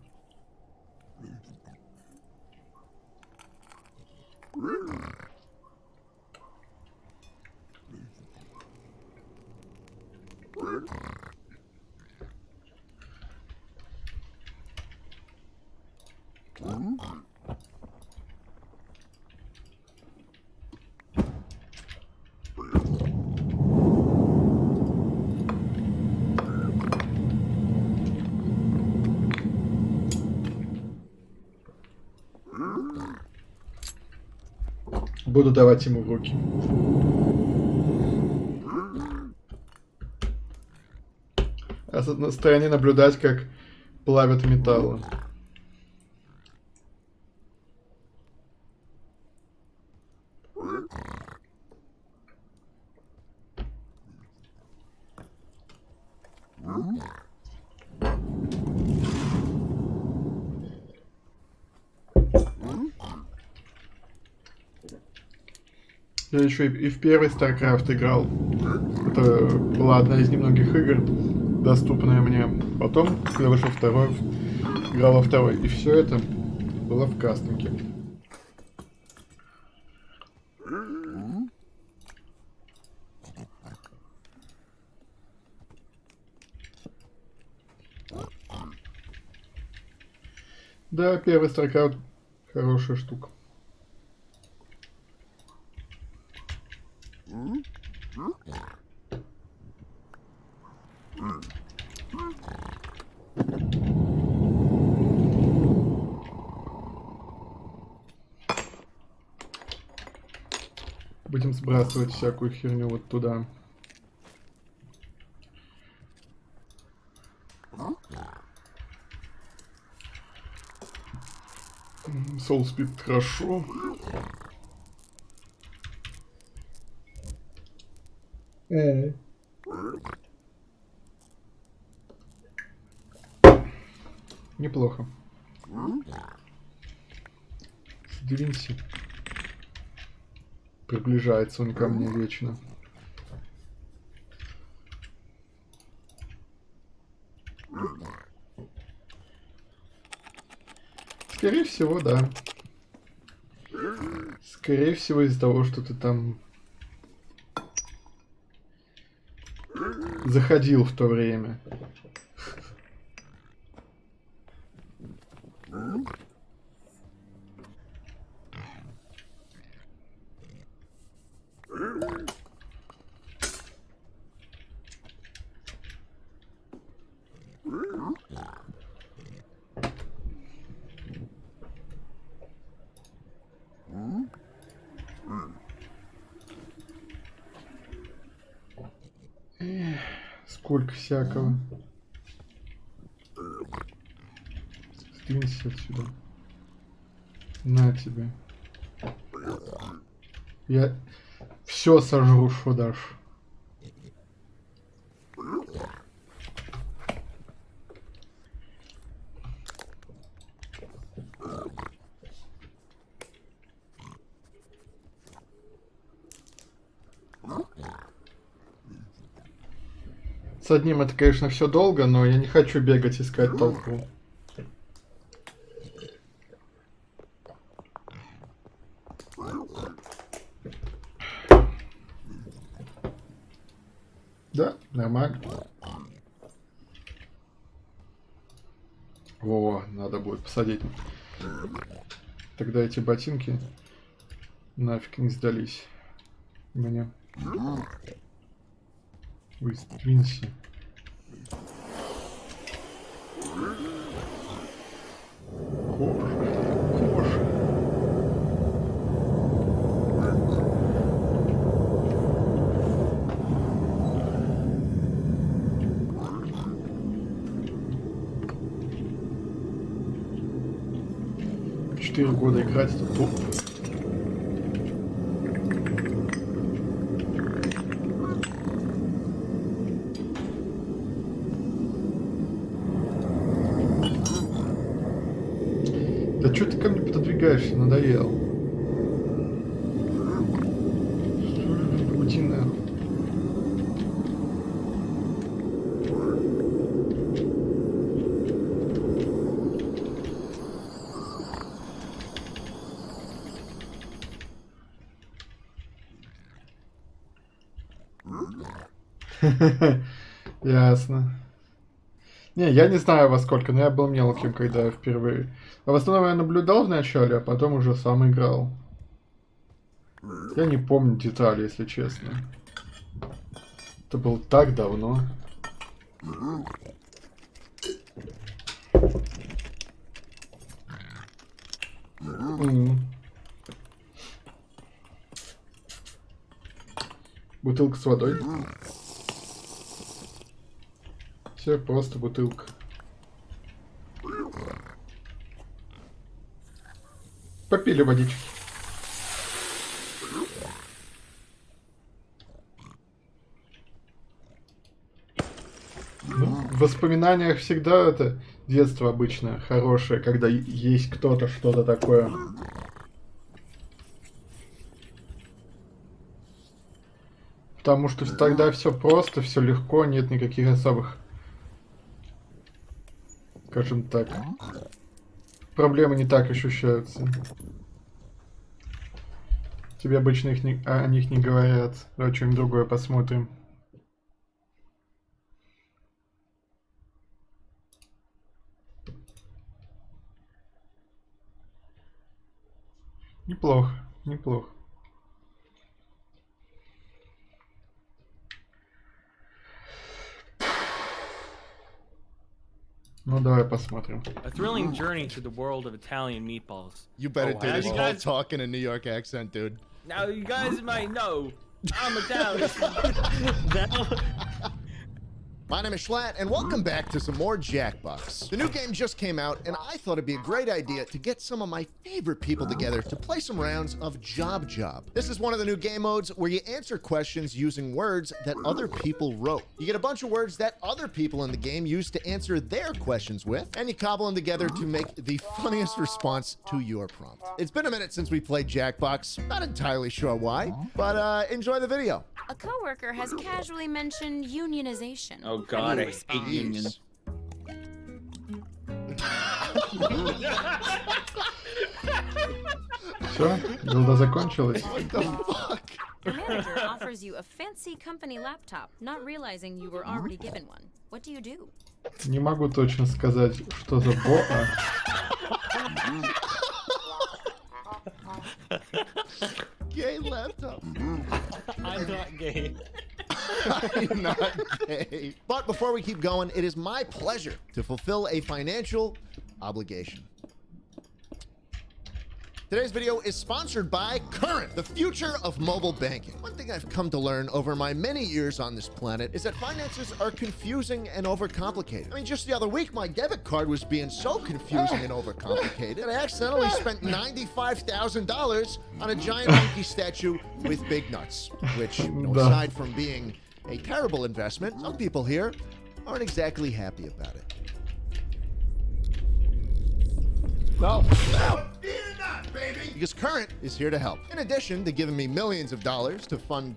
Буду давать ему в руки. А на стороне наблюдать, как плавят металлы. Я еще и в первый StarCraft играл. Это была одна из немногих игр, доступная мне. Потом, когда вышел второй, играл во второй. И все это было в кастомке. Да, первый StarCraft хорошая штука. Будем сбрасывать всякую херню вот туда. Soul Speed хорошо. Неплохо. Сдвинься. Приближается он ко мне вечно. Скорее всего, да. Скорее всего, из-за того, что ты там заходил в то время. Сколько всякого. Сдвинься отсюда. На тебе. Я все сожру, что дашь. С одним это, конечно, все долго, но я не хочу бегать искать толпу. Да, нормально. О, надо будет посадить. Тогда эти ботинки нафиг не сдались мне. Вы сдвинься. Кожа. 4 года играть, это топ. Да что ты ко мне пододвигаешься, надоел. Уйди нахуй. Ясно. Не, я не знаю во сколько, но я был мелким, когда я впервые. А в основном я наблюдал вначале, а потом уже сам играл. Я не помню детали, если честно. Это было так давно. Бутылка с водой. Все, просто бутылка. Попили водички. Ну, в воспоминаниях всегда это детство обычно хорошее, когда есть кто-то, что-то такое. Потому что тогда все просто, все легко, нет никаких особых, скажем так, проблемы не так ощущаются. Тебе обычно о них не говорят. Давай что-нибудь другое посмотрим. Неплохо, неплохо. Ну давай посмотрим. A thrilling journey through the world of Italian meatballs. You better do this you whole guys- talk in a New York accent, dude. Now you guys might know I'm Italian. My name is Schlatt, and welcome back to some more Jackbox. The new game just came out, and I thought it'd be a great idea to get some of my favorite people together to play some rounds of Job. This is one of the new game modes where you answer questions using words that other people wrote. You get a bunch of words that other people in the game use to answer their questions with, and you cobble them together to make the funniest response to your prompt. It's been a minute since we played Jackbox. Not entirely sure why, but enjoy the video. A coworker has casually mentioned unionization. Oh God, I hate unions. Все, билда закончилась. What the fuck? The manager offers you a fancy company laptop, not realizing you were already given one. What do you do? Не могу точно сказать, что за боа. Gay laptop. I'm not gay. I'm not gay. But before we keep going, it is my pleasure to fulfill a financial obligation. Today's video is sponsored by Current, the future of mobile banking. One thing I've come to learn over my many years on this planet is that finances are confusing and overcomplicated. I mean, just the other week, my debit card was being so confusing and overcomplicated that I accidentally spent $95,000 on a giant monkey statue with big nuts, which, aside from being a terrible investment, some people here aren't exactly happy about it. No. Because Current is here to help. In addition to giving me millions of dollars to fund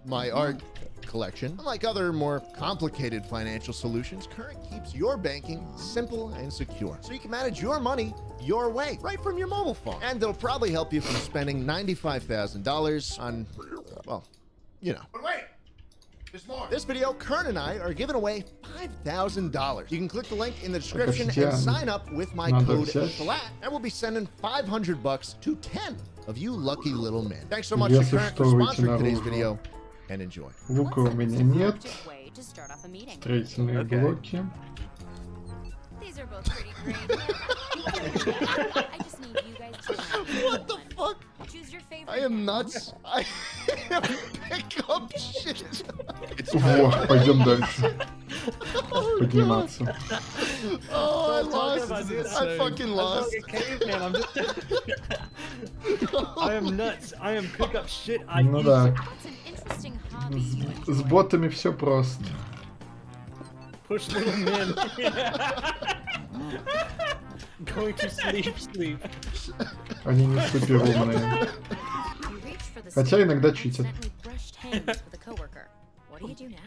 my art collection, unlike other more complicated financial solutions, Current keeps your banking simple and secure. So you can manage your money your way, right from your mobile phone. And it'll probably help you from spending $95,000 on, well, you know. But wait! There's more. This video, Current and I are giving away $5,000. You can click the link in the description and sign up with my code SCHLAT, and we'll be sending $500 to 10 of you lucky little men. Thanks so much to Current for sponsoring today's video, and enjoy. Лука у меня нет. Строительные блоки. These are both pretty great. I just need you guys to What the fuck? choose your favorite. I am nuts. I pick up shit. Во, пойдем дальше. Подниматься. Oh, I lost. I fucking lost. I am nuts. I am pick up shit. Ну да. That's an interesting hobby. С ботами все просто. Push little men. Going to sleep. Они не супер умные. You reach for the Хотя иногда читят. accidentally brushed hands with a coworker. What do you do now?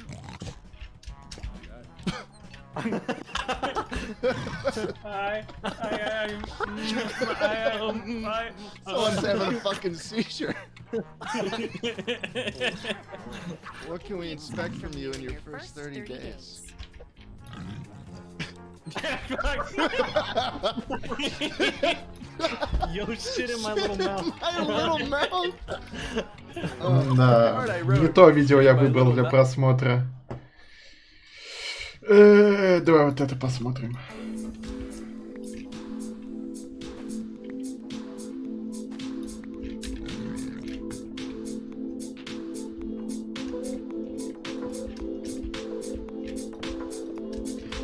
Someone's having a fucking seizure. What can we expect from you in your first 30 days? Yo, shit in my little mouth. My little mouth. Да, не то видео я выбрал для просмотра. Давай вот это посмотрим.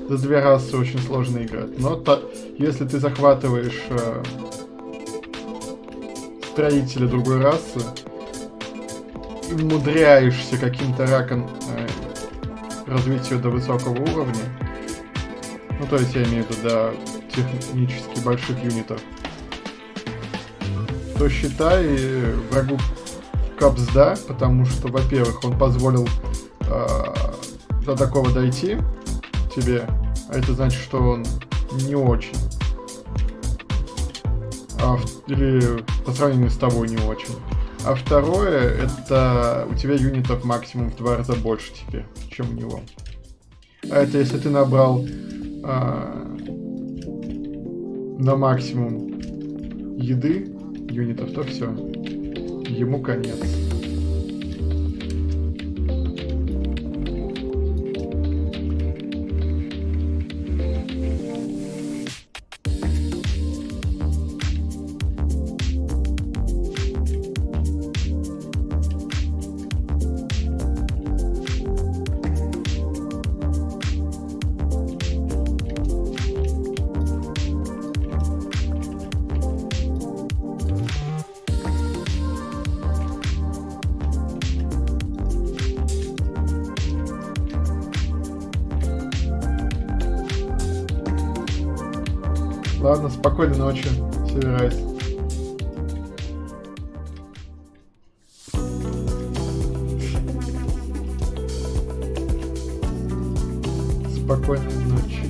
За две расы очень сложно играть. Но если ты захватываешь строителя другой расы и умудряешься каким-то раком развить ее до высокого уровня, ну то есть я имею в виду до технически больших юнитов, то считай врагу капсда, потому что, во-первых, он позволил до такого дойти тебе, а это значит, что он не очень. Или по сравнению с тобой не очень. А второе, это у тебя юнитов максимум в 2 раза больше теперь, чем у него. А это если ты набрал на максимум еды юнитов, то все. Ему конец. Ладно, спокойной ночи. Собирайся. Спокойной ночи.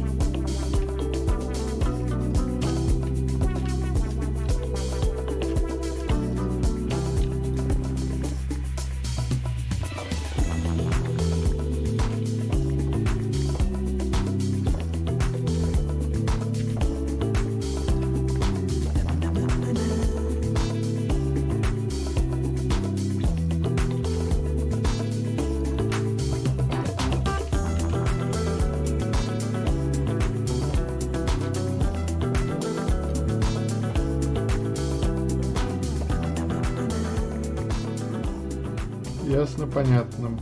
Ясно, понятно.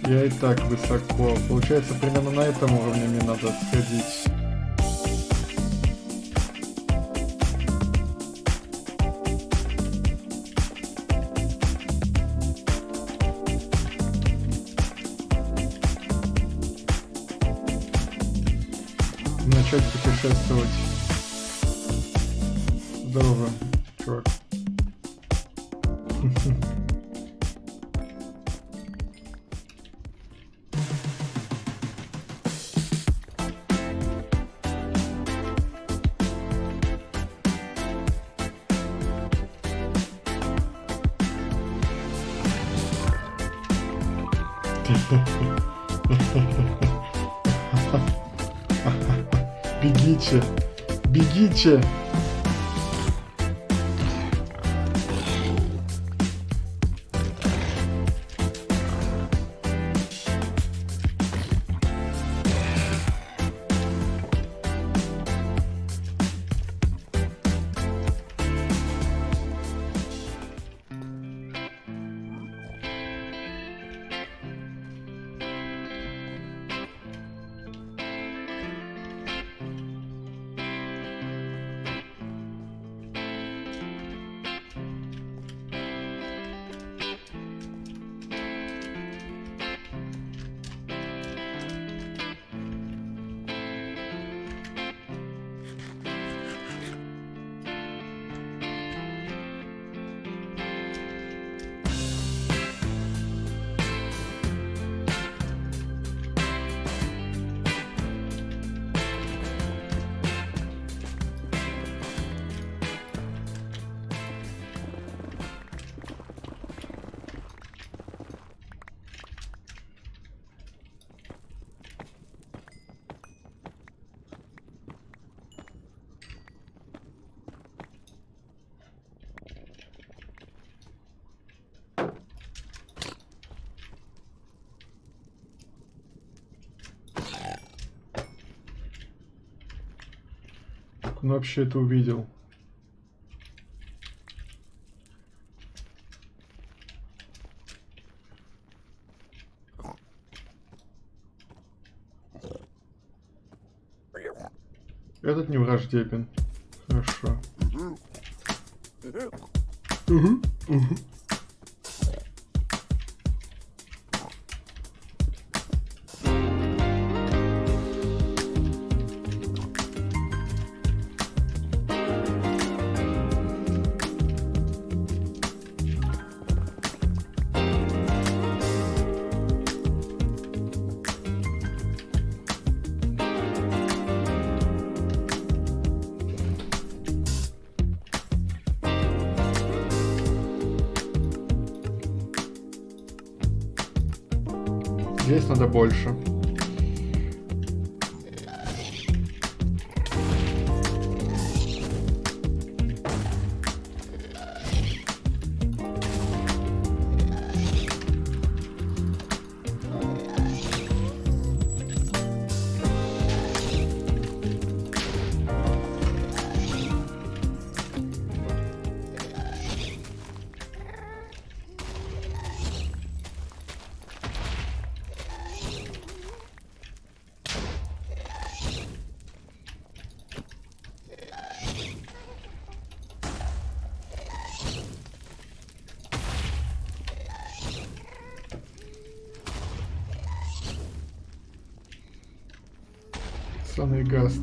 Я и так высоко. Получается, примерно на этом уровне мне надо сходить. Начать путешествовать. Здорово, чувак. Бегите! Бегите! Он вообще это увидел. Этот не враждебен. Хорошо. Угу. Здесь надо больше. Саный гаст.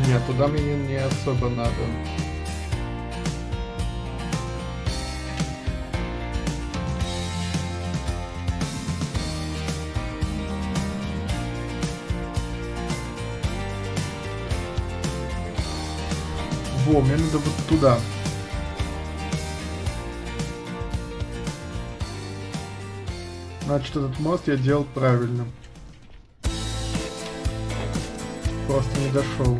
Нет, туда мне не особо надо. Во, мне надо вот туда. Значит, этот мост я делал правильно. Просто не дошел.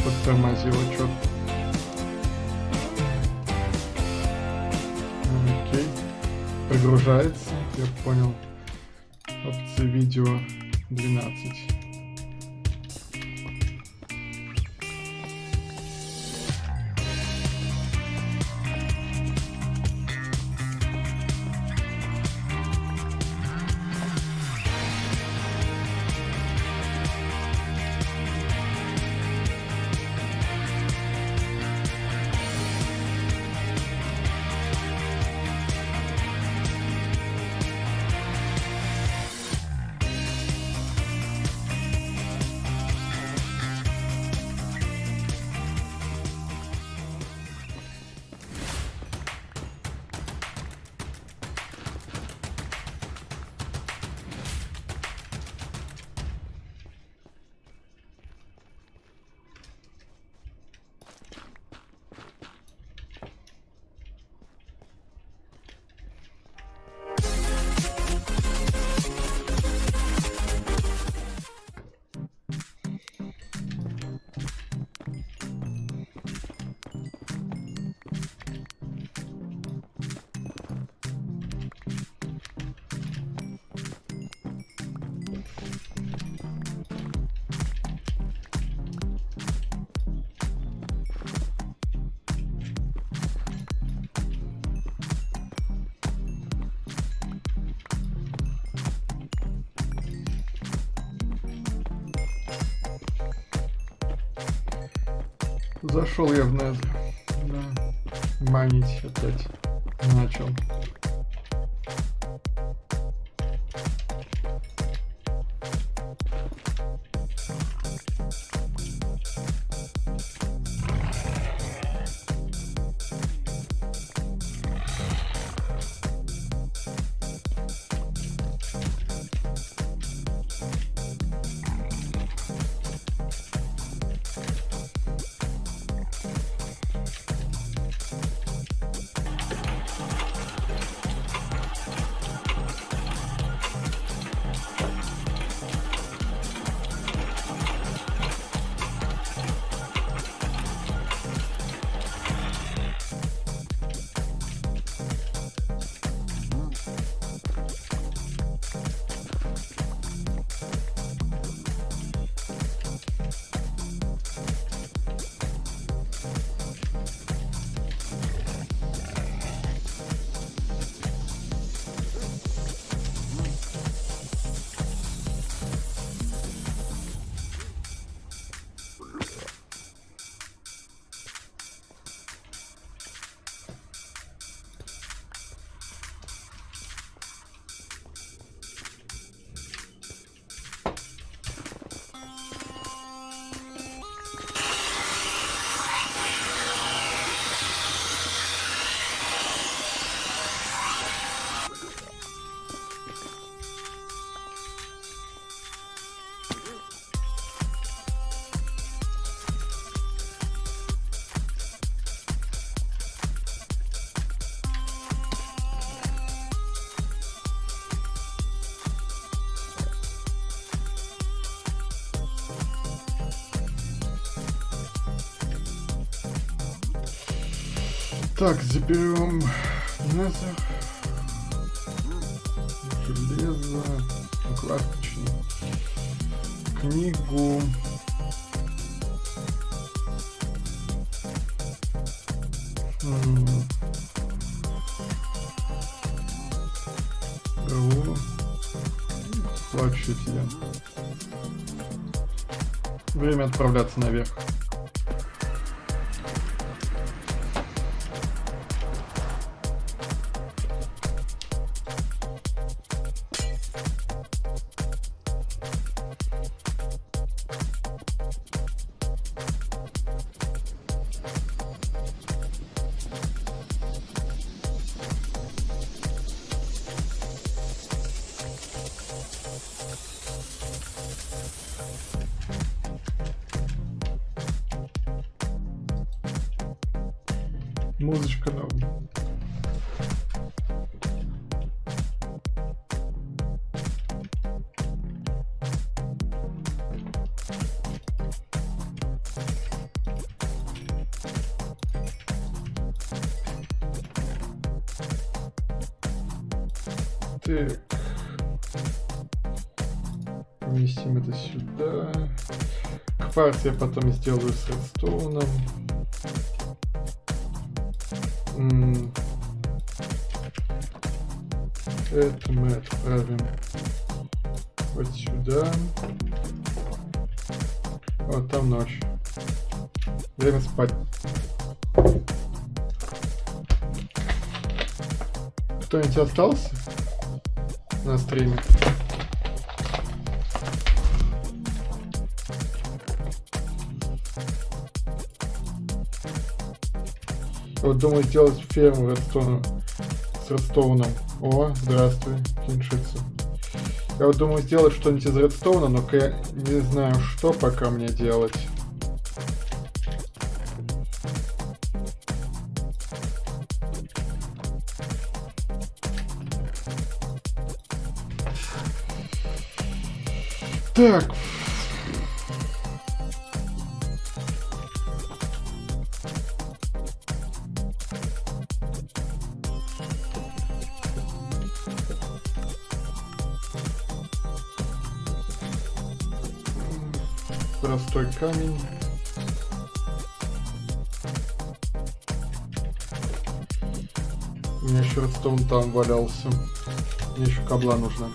Подтормозило что-то. Окей. Прогружается, я понял. Опции видео 12. Зашел я в Незер. Да. Майнить опять начал. Так, заберем Незер. Железо. Классично. Книгу. Плачет я. Время отправляться наверх. Музычка нам. Так. Поместим это сюда. Кварц я потом сделаю с редстоуном. Это мы отправим вот сюда. Вот там ночь. Время спать. Кто-нибудь остался на стриме? Вот думаю сделать ферму с редстоуном. О, здравствуй, киншица. Я вот думаю сделать что-нибудь из редстоуна, но я не знаю, что пока мне делать. Так. Простой камень. У меня еще редстоун там валялся. Мне еще кабла нужна.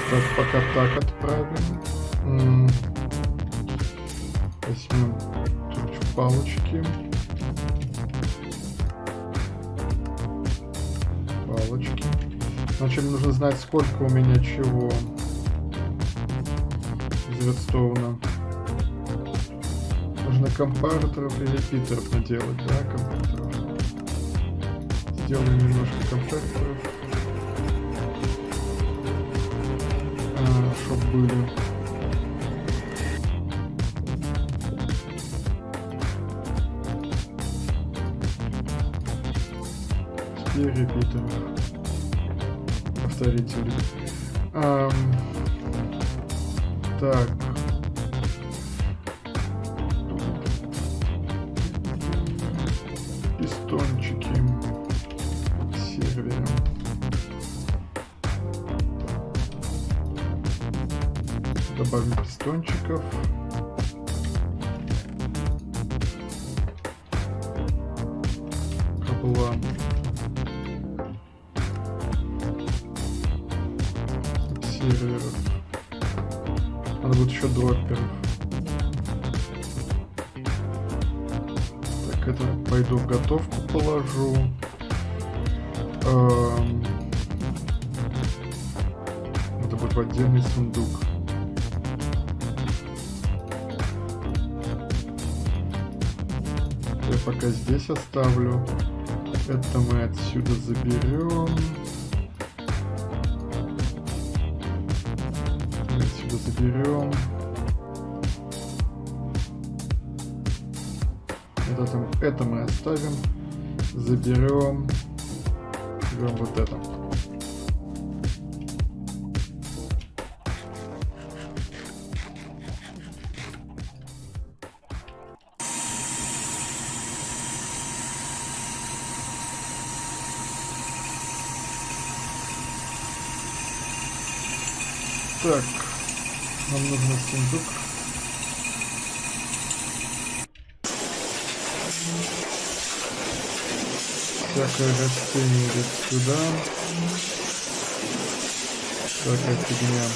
Так, пока так отправим. Возьмем тут палочки. Палочки. Значит, мне нужно знать, сколько у меня чего из редстоуна. Нужно компараторов и репитеров наделать, да, компараторов. Сделаем немножко компараторов. Чтоб были. Теперь репитер. Повторители. Так. Пистончики. Сервером. Добавим пистончиков. Кабла. Серверов. Надо будет еще дропперов. Так, это пойду в готовку положу. Это будет в отдельный сундук. пока здесь оставлю. Это мы отсюда заберем. Отсюда заберем. Это мы оставим. Заберем. Берем вот это. Так, нам нужно сундук. Всякое растение идет сюда. Всякая фигня.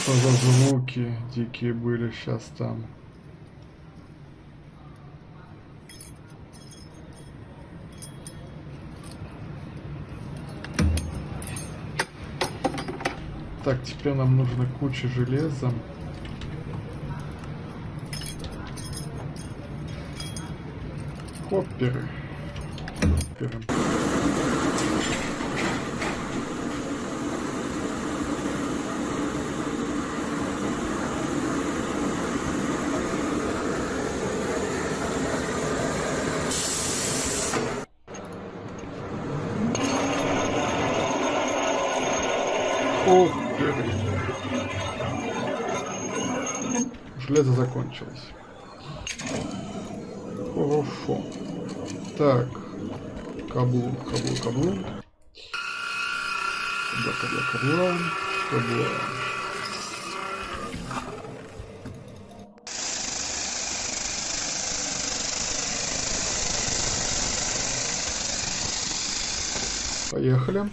Что за звуки дикие были сейчас там? Так, теперь нам нужно куча железа. Хопперы. Хопперы. Хопперы. Железо закончилось. Хорошо. Так. Каблук. Кабло. Поехали.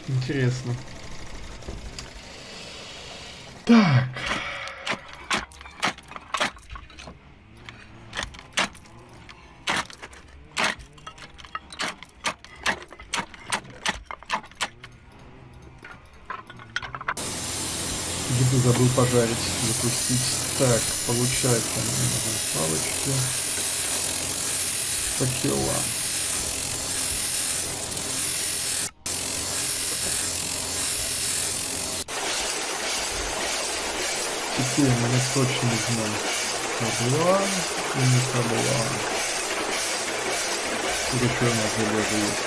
Интересно. Так. Еду забыл пожарить, запустить. Так, получается, нам нужны палочки. Факела. Теперь мы точно возьмем кабла и не кабла. Тут еще у нас железо есть.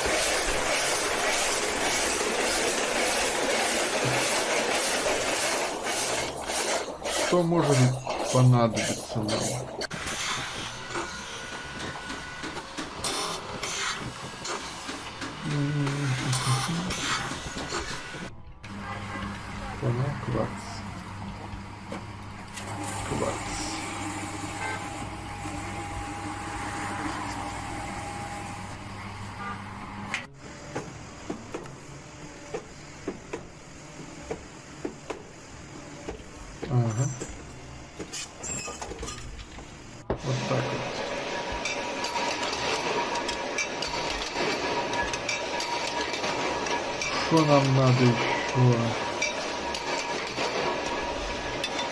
Что может понадобиться нам? Понял, кварц. Ага. Вот так вот. Что нам надо еще?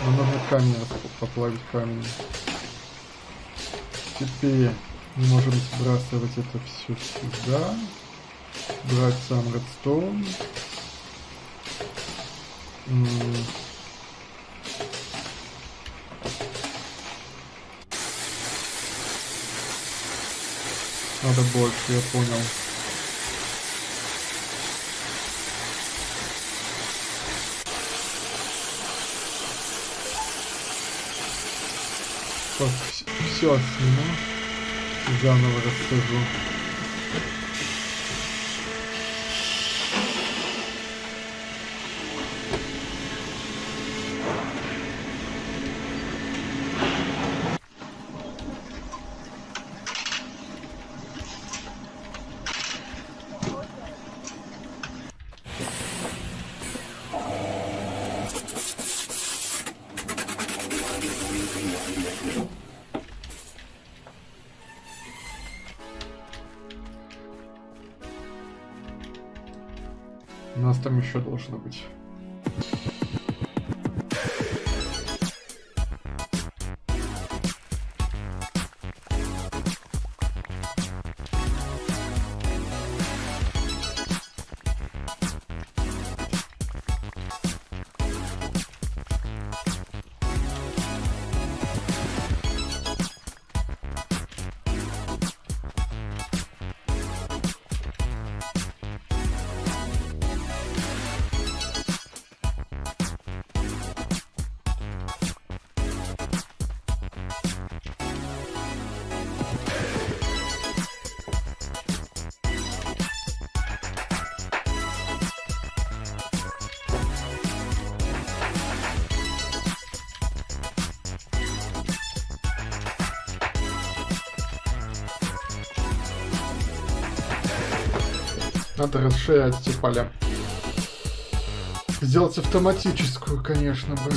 Нам нужно камень поплавить камень. Теперь мы можем сбрасывать это все сюда. Брать сам редстоун. Надо больше, я понял. Так, все сниму. Заново расскажу. У нас там еще должно быть. Надо расширять эти поля. Сделать автоматическую, конечно бы.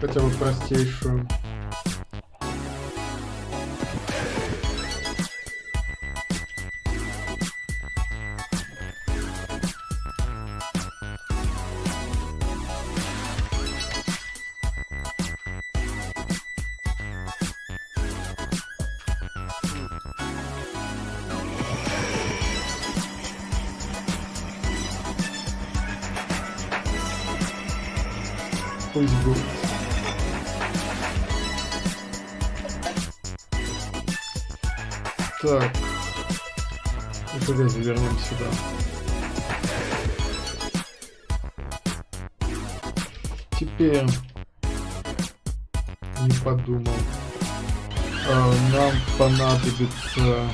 Хотя бы простейшую. Пусть будет. Так. И железо вернем сюда. Теперь не подумал. Нам понадобится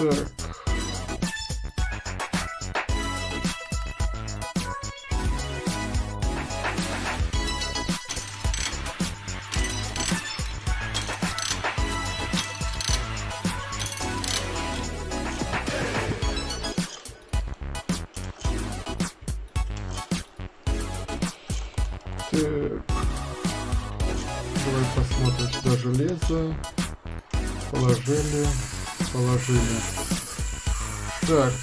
так. Давай посмотрим сюда железо. Положили. Так.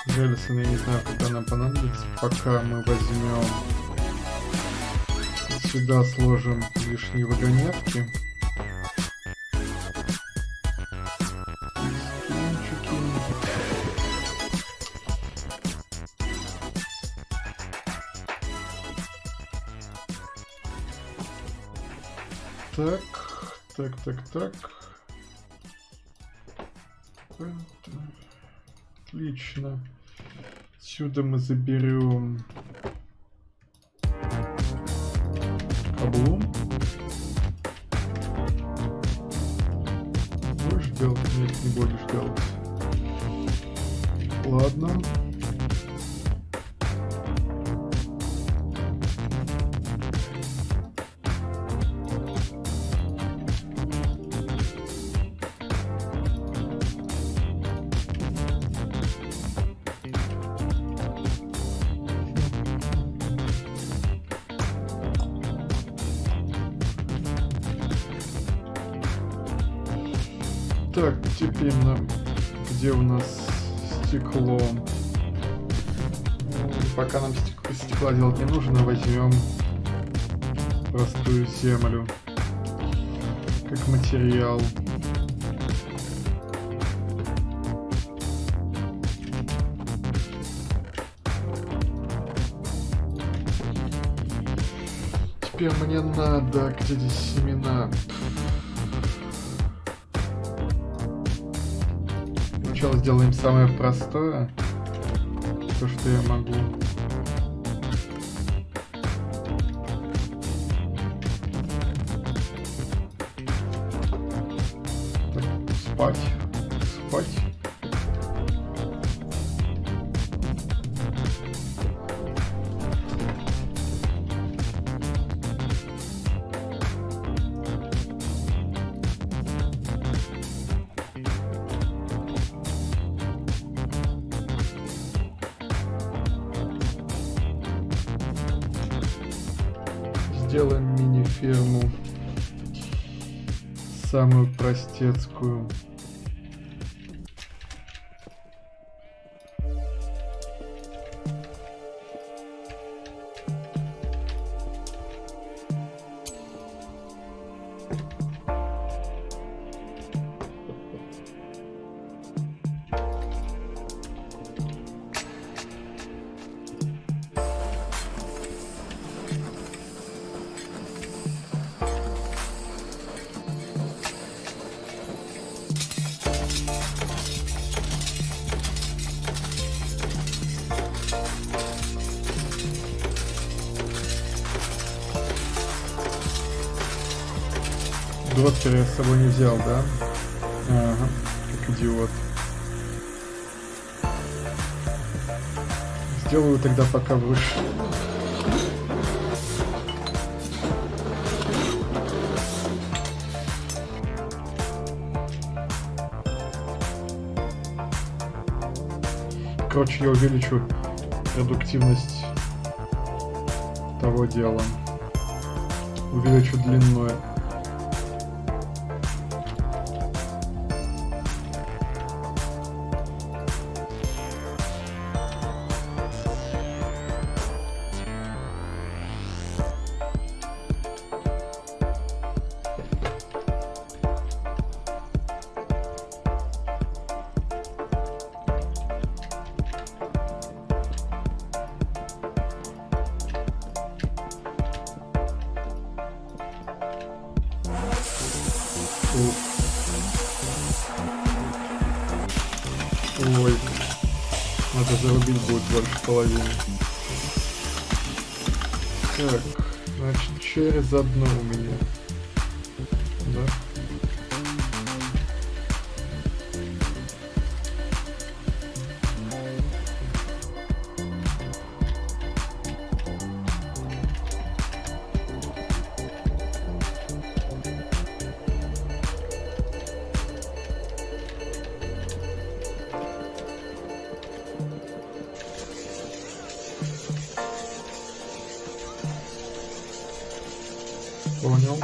Железо, я не знаю, когда нам понадобится. Пока мы возьмем сюда, сложим лишние вагонетки. Так. Отлично. Отсюда мы заберем облом. Будешь делать? Нет, не будешь делать. Ладно. Так, теперь нам... Где у нас стекло? Пока нам стекла делать не нужно, возьмем простую землю как материал. Теперь мне надо... Где здесь семена? Сначала сделаем самое простое, то, что я могу. Спать. Спать. Сделаем мини-ферму. Самую простецкую. Доктора я с собой не взял, да? Ага, как идиот. Сделаю тогда пока выше. Короче, я увеличу продуктивность того дела. Увеличу длинную. Ой, надо зарубить будет больше половины. Так, значит, через одно у меня. Да? Понял.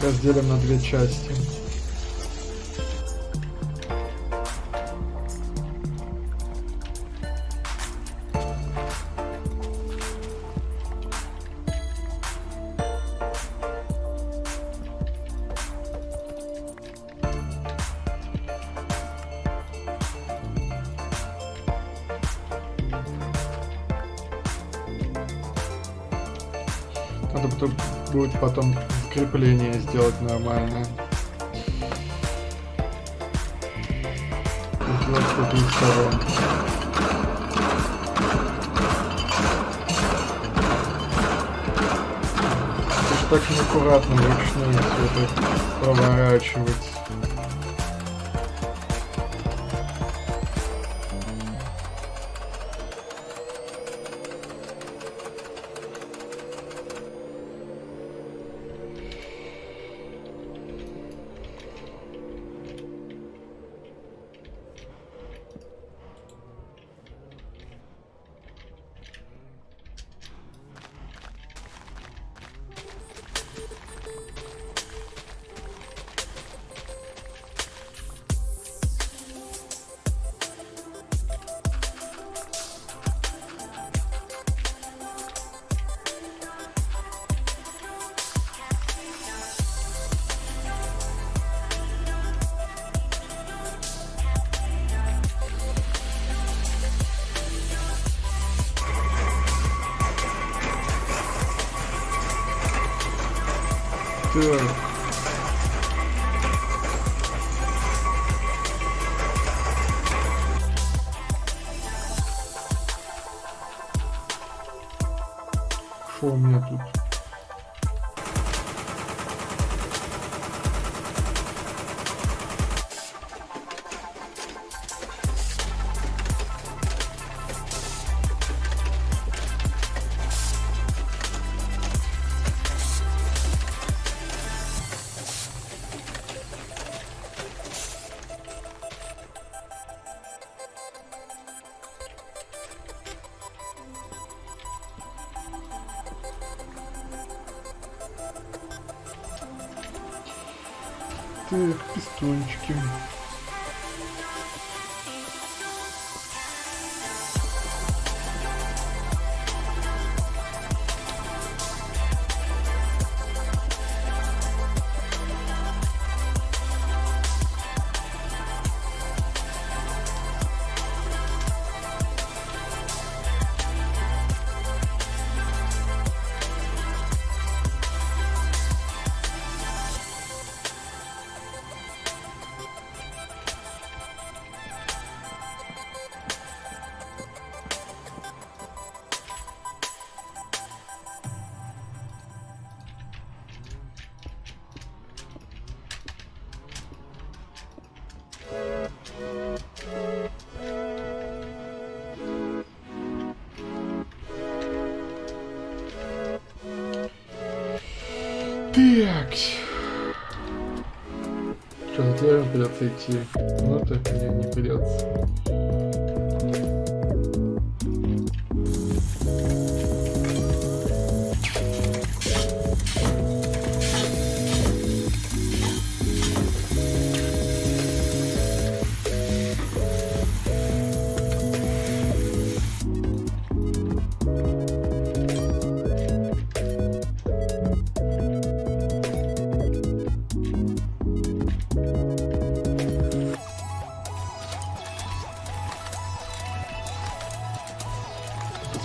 Разделим на две части. Надо будет потом крепление сделать нормальное. Сделать с двух сторон. Это ж так неаккуратно вручную все это проворачивать. Так. Что у меня тут? Так, пистончики. Так. Что, за твоим придется идти? Ну так мне не придется.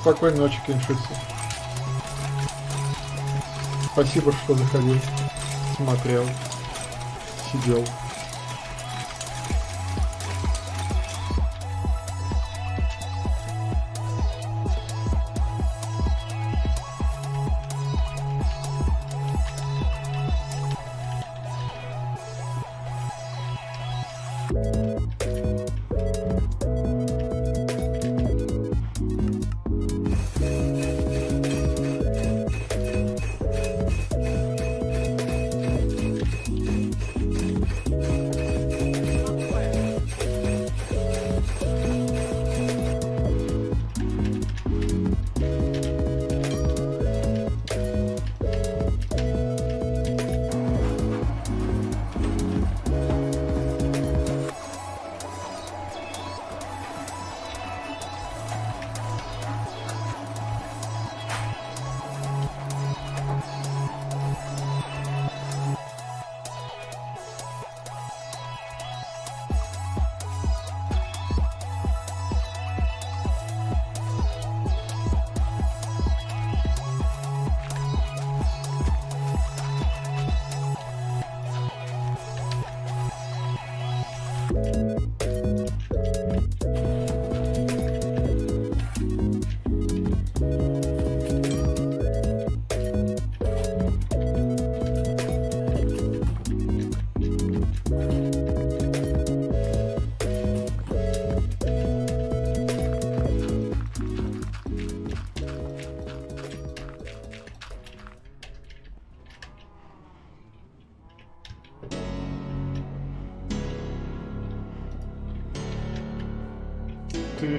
Спокойной ночи, Киншицы. Спасибо, что заходил, смотрел, сидел. Так.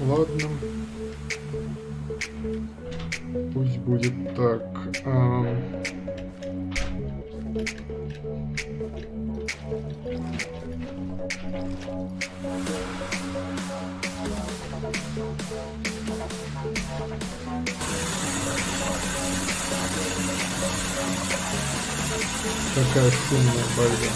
Ладно. Пусть будет так. Какая шумная борьба.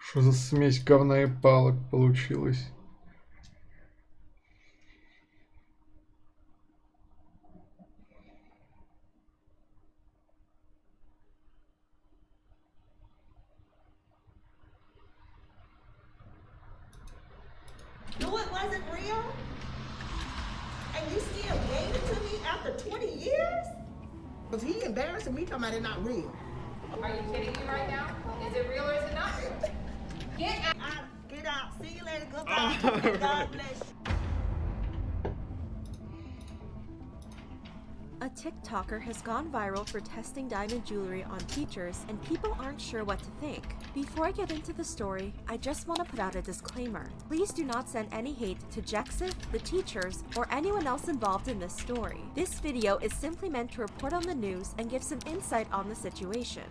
Что за смесь говна и палок получилась? No, it wasn't real? And you still gave it to me after 20 years? Because he embarrassing me talking about it not real. Are you kidding me right now? Is it real or is it not real? Get out. Get out. See you later. Goodbye. God bless you. A TikToker has gone viral for testing diamond jewelry on teachers, and people aren't sure what to think. Before I get into the story, I just want to put out a disclaimer. Please do not send any hate to Jexif, the teachers, or anyone else involved in this story. This video is simply meant to report on the news and give some insight on the situation.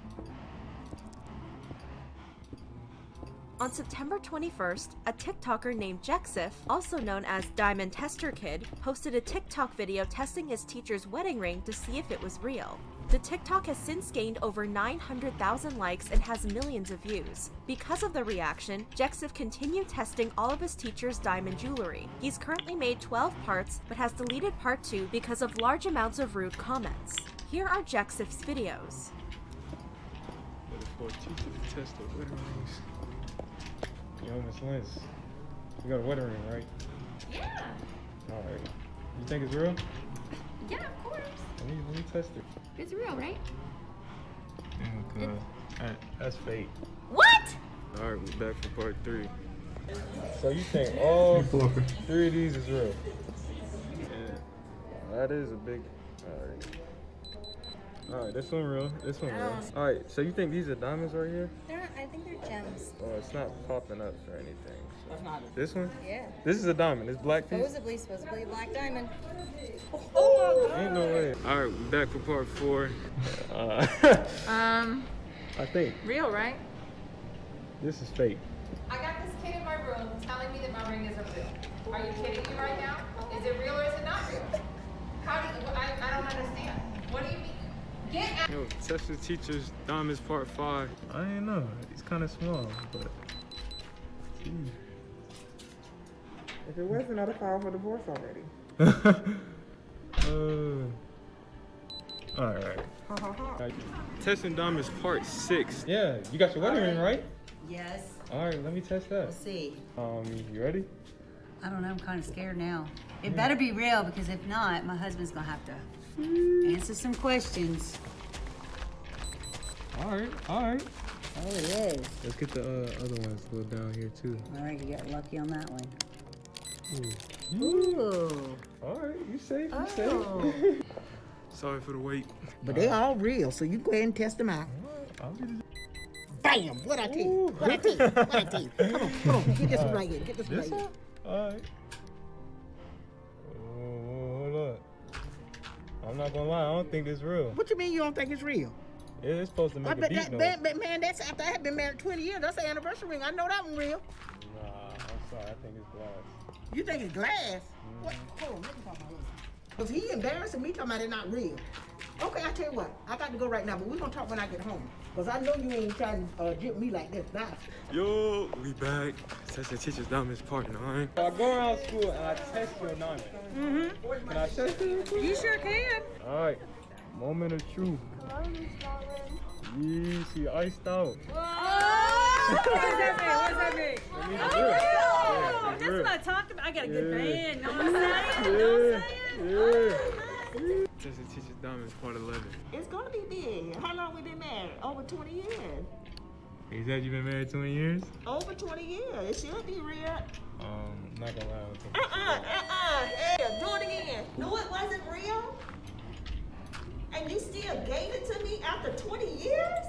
On September 21st, a TikToker named Jexif, also known as Diamond Tester Kid, posted a TikTok video testing his teacher's wedding ring to see if it was real. The TikTok has since gained over 900,000 likes and has millions of views. Because of the reaction, Jexif continued testing all of his teacher's diamond jewelry. He's currently made 12 parts, but has deleted part 2 because of large amounts of rude comments. Here are Jexif's videos. Yo, Miss Liz, you got a wedding ring, right? Yeah. All right. You think it's real? Yeah, of course. Let me test it. It's real, right? Oh, God. That's fake. What? All right, we're back for part 3. So you think all 3 of these is real? Yeah. That is a big... All right, this one real. This one real. All right, so you think these are diamonds right here? I think they're gems. Oh, it's not popping up or anything. So. That's not it. This one? Yeah. This is a diamond. It's black piece? Supposedly a black diamond. Ain't no way. All right, we're back for part 4. I think Real, right? this is fake. I got this kid in my room telling me that my ring isn't real. Are you kidding me right now? Is it real or is it not real? How do you, I don't understand. What do you mean? Get out. Yo, test the teacher's diamonds part 5. I ain't know. It's kind of small, but. Geez. If it wasn't, I'd have filed for divorce already. All right. Testing diamonds part 6. Yeah, you got your wedding ring, right? Yes. All right, let me test that. Let's see. You ready? I don't know. I'm kind of scared now. It better be real because if not, my husband's going to have to answer some questions. All right, all right. Oh, it is. Let's get the other ones a little down here too. All right, you got lucky on that one. Ooh. Ooh. All right, you safe, you safe. Sorry for the wait. But they're all real, so you go ahead and test them out. I'll get it. Bam! What I tell you? What I tell you? What I tell you? Come on, get this one right here. Get this one right here. All right. Oh, hold up. not gonna lie, I don't think it's real. What you mean you don't think it's real? It's supposed to make a But beat noise. man, that's after I had been married 20 years. That's the anniversary ring. I know that one real. Nah, I'm sorry, I think it's glass. You think it's glass? What? Hold on, let me talk about this. Because he embarrassing me talking about it not real. Okay, I tell you what, I got to go right now, but we're going to talk when I get home. Because I know you ain't trying to jip me like this. Bye. Yo, we back. Such a teacher's diamond's partner, alright? I go around school and I test your diamond. Mm-hmm. Can I test it? You sure can. Alright, moment of truth. Yeah, she iced out. What does that mean? That means Oh, it's real. Yeah, it's that's real. what I talked about. I got a good Yeah. band. Know what I'm saying? Know what I'm saying? Yeah. Just a teacher's diamond's part 11. It's going to be big. How long we been married? Over 20 years. You said you've been married 20 years? Over 20 years. It should be real. Not gonna lie, I don't think it's real. Yeah, do it again. No, it wasn't real? And you still gave it to me after 20 years?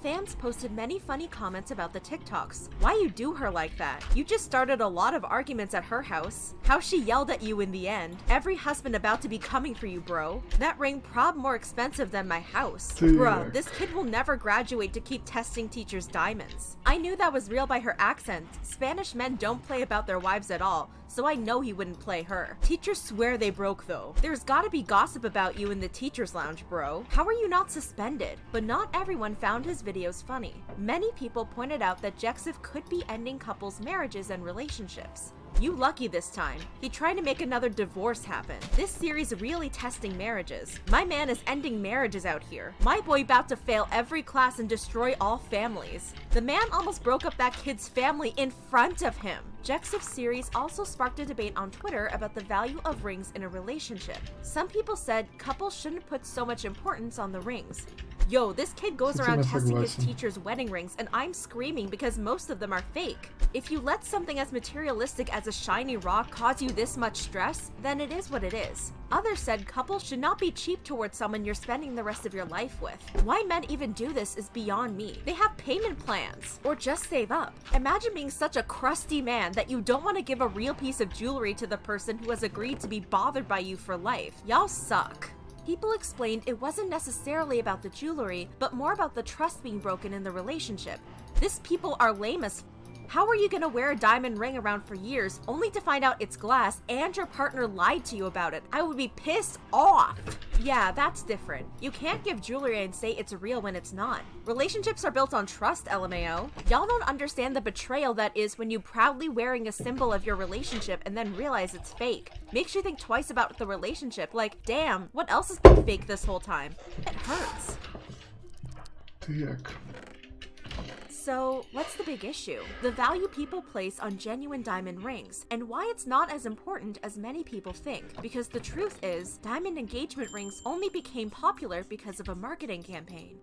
Fans posted many funny comments about the TikToks. Why you do her like that? You just started a lot of arguments at her house. How she yelled at you in the end. Every husband about to be coming for you, bro. That ring prob more expensive than my house. Bruh, this kid will never graduate to keep testing teachers' diamonds. I knew that was real by her accent. Spanish men don't play about their wives at all, so I know he wouldn't play her. Teachers swear they broke though. There's gotta be gossip about you in the teacher's lounge, bro. How are you not suspended? But not everyone found his videos funny. Many people pointed out that Jexif could be ending couples' marriages and relationships. You lucky this time. He tried to make another divorce happen. This series really testing marriages. My man is ending marriages out here. My boy about to fail every class and destroy all families. The man almost broke up that kid's family in front of him. Jexif's series also sparked a debate on Twitter about the value of rings in a relationship. Some people said couples shouldn't put so much importance on the rings. Yo, this kid goes around testing his teacher's wedding rings and I'm screaming because most of them are fake. If you let something as materialistic as a shiny rock cause you this much stress, then it is what it is. Others said couples should not be cheap towards someone you're spending the rest of your life with. Why men even do this is beyond me. They have payment plans. Or just save up. Imagine being such a crusty man that you don't want to give a real piece of jewelry to the person who has agreed to be bothered by you for life. Y'all suck. People explained it wasn't necessarily about the jewelry, but more about the trust being broken in the relationship. These people are lame as f. How are you gonna wear a diamond ring around for years only to find out it's glass and your partner lied to you about it? I would be pissed off. Yeah, that's different. You can't give jewelry and say it's real when it's not. Relationships are built on trust, LMAO. Y'all don't understand the betrayal that is when you proudly wearing a symbol of your relationship and then realize it's fake. Makes you think twice about the relationship, like, damn, what else has been fake this whole time? It hurts. Так. So, what's the big issue? The value people place on genuine diamond rings, and why it's not as important as many people think. Because the truth is, diamond engagement rings only became popular because of a marketing campaign.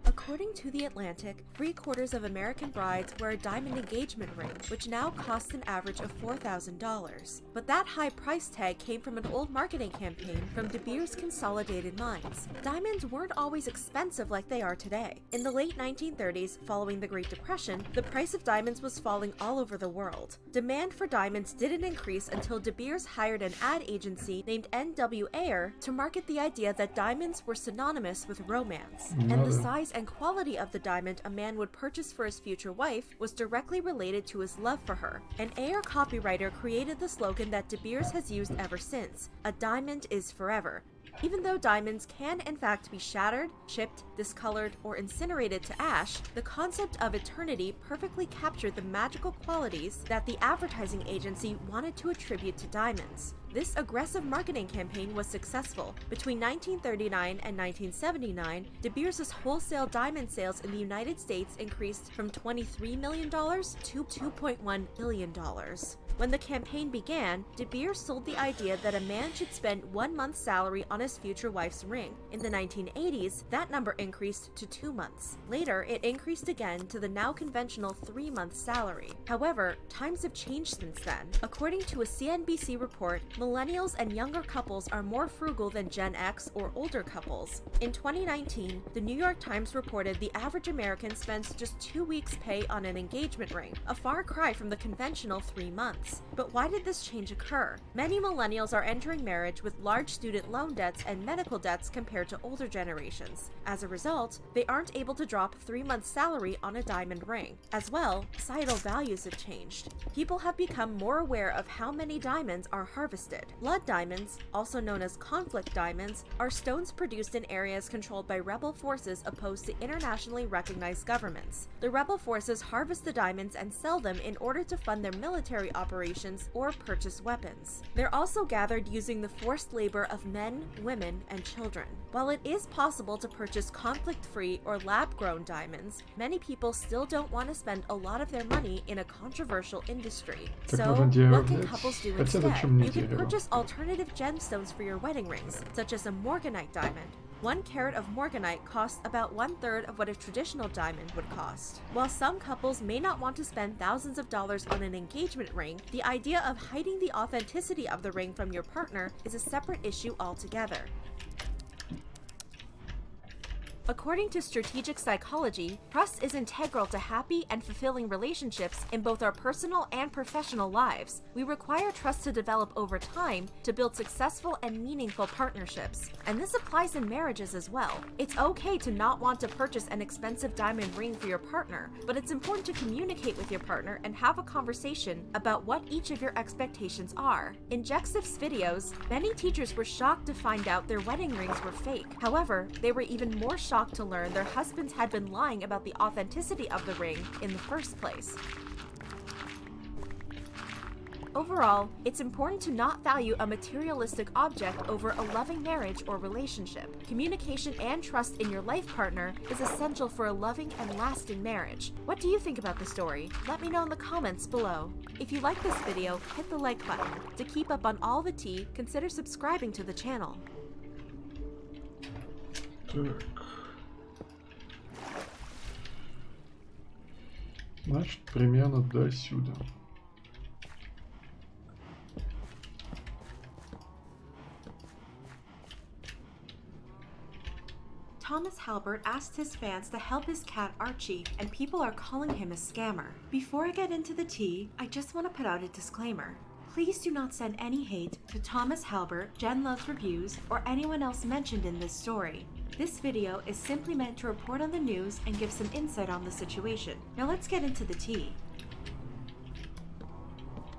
According to The Atlantic, 3/4 of American brides wear a diamond engagement ring, which now costs an average of $4,000. But that high price tag came from an old marketing campaign from De Beers Consolidated Mines. Diamonds weren't always expensive like they are today. In the late 1930s, following the Great Depression, the price of diamonds was falling all over the world. Demand for diamonds didn't increase until De Beers hired an ad agency named N.W. Ayer to market the idea that diamonds were synonymous with romance. And the size and quality of the diamond a man would purchase for his future wife was directly related to his love for her. An Ayer copywriter created the slogan that De Beers has used ever since: "A diamond is forever." Even though diamonds can in fact be shattered, chipped, discolored, or incinerated to ash, the concept of eternity perfectly captured the magical qualities that the advertising agency wanted to attribute to diamonds. This aggressive marketing campaign was successful. Between 1939 and 1979, De Beers' wholesale diamond sales in the United States increased from $23 million to $2.1 billion. When the campaign began, De Beers sold the idea that a man should spend 1 month's salary on his future wife's ring. In the 1980s, that number increased to 2 months. Later, it increased again to the now conventional 3-month salary. However, times have changed since then. According to a CNBC report, millennials and younger couples are more frugal than Gen X or older couples. In 2019, the New York Times reported the average American spends just 2 weeks' pay on an engagement ring, a far cry from the conventional 3 months. But why did this change occur? Many millennials are entering marriage with large student loan debts and medical debts compared to older generations. As a result, they aren't able to drop 3 months' salary on a diamond ring. As well, societal values have changed. People have become more aware of how many diamonds are harvested. Blood diamonds, also known as conflict diamonds, are stones produced in areas controlled by rebel forces opposed to internationally recognized governments. The rebel forces harvest the diamonds and sell them in order to fund their military operations or purchase weapons. They're also gathered using the forced labor of men, women, and children. While it is possible to purchase conflict-free or lab-grown diamonds, many people still don't want to spend a lot of their money in a controversial industry. So, what can couples do instead? You can purchase alternative gemstones for your wedding rings, such as a morganite diamond. 1 carat of morganite costs about 1/3 of what a traditional diamond would cost. While some couples may not want to spend thousands of dollars on an engagement ring, the idea of hiding the authenticity of the ring from your partner is a separate issue altogether. According to strategic psychology, trust is integral to happy and fulfilling relationships in both our personal and professional lives. We require trust to develop over time to build successful and meaningful partnerships. And this applies in marriages as well. It's okay to not want to purchase an expensive diamond ring for your partner, but it's important to communicate with your partner and have a conversation about what each of your expectations are. In Jexif's videos, many teachers were shocked to find out their wedding rings were fake. However, they were even more shocked to learn their husbands had been lying about the authenticity of the ring in the first place. Overall, it's important to not value a materialistic object over a loving marriage or relationship. Communication and trust in your life partner is essential for a loving and lasting marriage. What do you think about the story? Let me know in the comments below. If you like this video, hit the like button. To keep up on all the tea, consider subscribing to the channel. Значит, примерно до сюда. Thomas Halbert asked his fans to help his cat Archie, and people are calling him a scammer. Before I get into the tea, I just want to put out a disclaimer. Please do not send any hate to Thomas Halbert, Jen Loves Reviews, or anyone else mentioned in this story. This video is simply meant to report on the news and give some insight on the situation. Now let's get into the tea.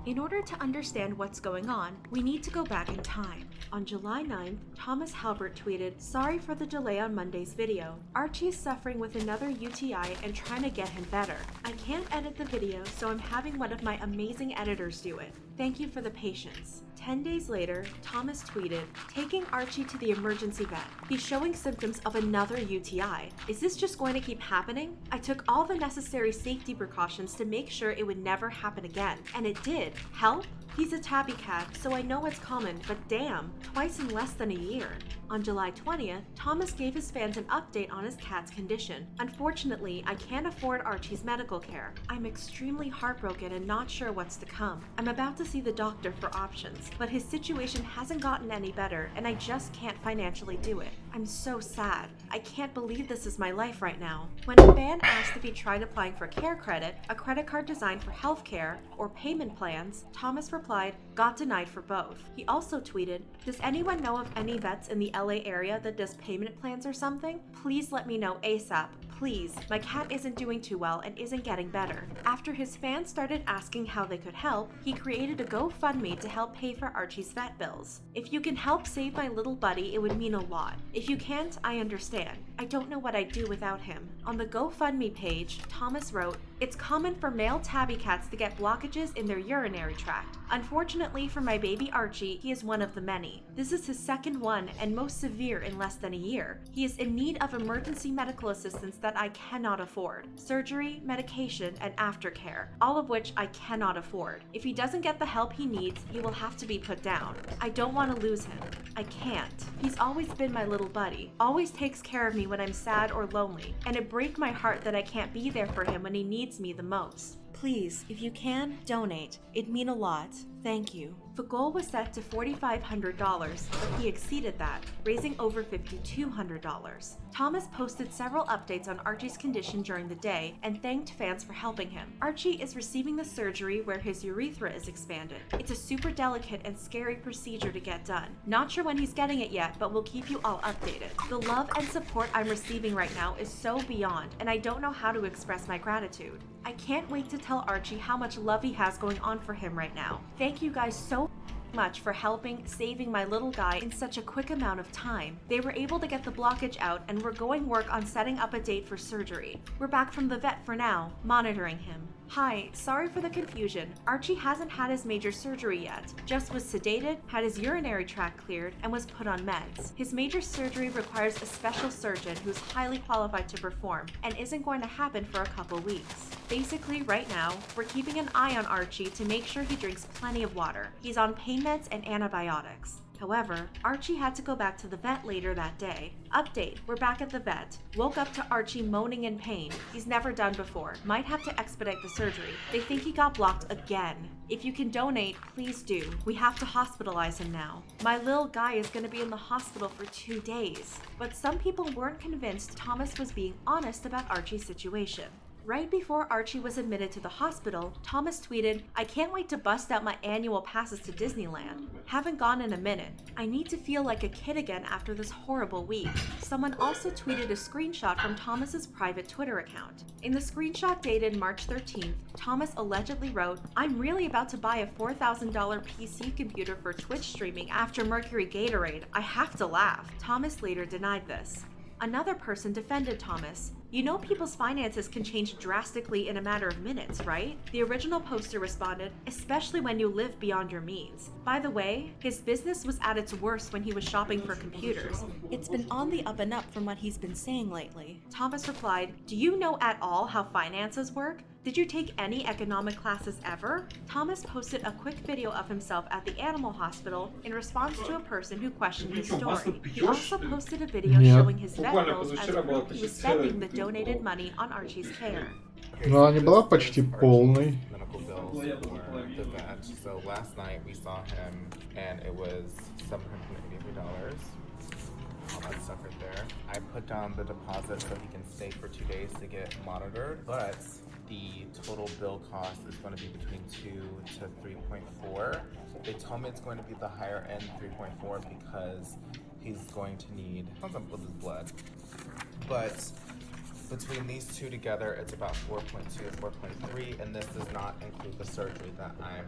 In order to understand what's going on, we need to go back in time. On July 9th, Thomas Halbert tweeted, "Sorry for the delay on Monday's video. Archie is suffering with another UTI and trying to get him better. I can't edit the video, so I'm having one of my amazing editors do it. Thank you for the patience." 10 days later, Thomas tweeted, "Taking Archie to the emergency vet. He's showing symptoms of another UTI. Is this just going to keep happening? I took all the necessary safety precautions to make sure it would never happen again. And it did. Help? He's a tabby cat, so I know it's common, but damn, twice in less than a year." On July 20th, Thomas gave his fans an update on his cat's condition. "Unfortunately, I can't afford Archie's medical care. I'm extremely heartbroken and not sure what's to come. I'm about to see the doctor for options, but his situation hasn't gotten any better and I just can't financially do it. I'm so sad. I can't believe this is my life right now." When a fan asked if he tried applying for Care Credit, a credit card designed for healthcare, or payment plans, Thomas replied, "Got denied for both." He also tweeted, "Does anyone know of any vets in the LA area that does payment plans or something? Please let me know ASAP. Please, my cat isn't doing too well and isn't getting better." After his fans started asking how they could help, he created a GoFundMe to help pay for Archie's vet bills. "If you can help save my little buddy, it would mean a lot. If you can't, I understand. I don't know what I'd do without him." On the GoFundMe page, Thomas wrote, "It's common for male tabby cats to get blockages in their urinary tract. Unfortunately for my baby Archie, he is one of the many. This is his second one and most severe in less than a year. He is in need of emergency medical assistance that I cannot afford. Surgery, medication, and aftercare, all of which I cannot afford. If he doesn't get the help he needs, he will have to be put down. I don't want to lose him. I can't. He's always been my little buddy, always takes care of me when I'm sad or lonely, and it breaks my heart that I can't be there for him when he needs me the most. Please, if you can, donate. It'd mean a lot. Thank you. The goal was set to $4,500, but he exceeded that, raising over $5,200. Thomas posted several updates on Archie's condition during the day and thanked fans for helping him. Archie is receiving the surgery where his urethra is expanded. It's a super delicate and scary procedure to get done. Not sure when he's getting it yet, but we'll keep you all updated. The love and support I'm receiving right now is so beyond, and I don't know how to express my gratitude. I can't wait to tell Archie how much love he has going on for him right now. Thank you guys so much for saving my little guy in such a quick amount of time. They were able to get the blockage out and we're going work on setting up a date for surgery. We're back from the vet for now, monitoring him. Hi, sorry for the confusion. Archie hasn't had his major surgery yet, just was sedated, had his urinary tract cleared, and was put on meds. His major surgery requires a special surgeon who's highly qualified to perform, and isn't going to happen for a couple weeks. Basically, right now, we're keeping an eye on Archie to make sure he drinks plenty of water. He's on pain meds and antibiotics. However, Archie had to go back to the vet later that day. Update, we're back at the vet. Woke up to Archie moaning in pain. He's never done before. Might have to expedite the surgery. They think he got blocked again. If you can donate, please do. We have to hospitalize him now. My little guy is going to be in the hospital for 2 days. But some people weren't convinced Thomas was being honest about Archie's situation. Right before Archie was admitted to the hospital, Thomas tweeted, "I can't wait to bust out my annual passes to Disneyland. Haven't gone in a minute. I need to feel like a kid again after this horrible week." Someone also tweeted a screenshot from Thomas's private Twitter account. In the screenshot dated March 13th, Thomas allegedly wrote, "I'm really about to buy a $4,000 PC computer for Twitch streaming after Mercury Gatorade. I have to laugh." Thomas later denied this. Another person defended Thomas. "You know people's finances can change drastically in a matter of minutes, right?" The original poster responded, "Especially when you live beyond your means." By the way, his business was at its worst when he was shopping for computers. It's been on the up and up from what he's been saying lately. Thomas replied, "Do you know at all how finances work? Did you take any economic classes ever?" Thomas posted a quick video of himself at the animal hospital in response to a person who questioned his story. He also posted a video showing his vet bills as proof he was spending the donated money on Archie's care. Ну, она не была почти полной. Medical bills for the vet. So last night we saw him and it was $783. All that stuff right there. I put down the deposit so he can stay for 2 days to get monitored, but the total bill cost is going to be between 2 to 3.4. They told me it's going to be the higher end 3.4 because he's going to need something with his blood. But between these two together, it's about 4.2 to 4.3, and this does not include the surgery that I'm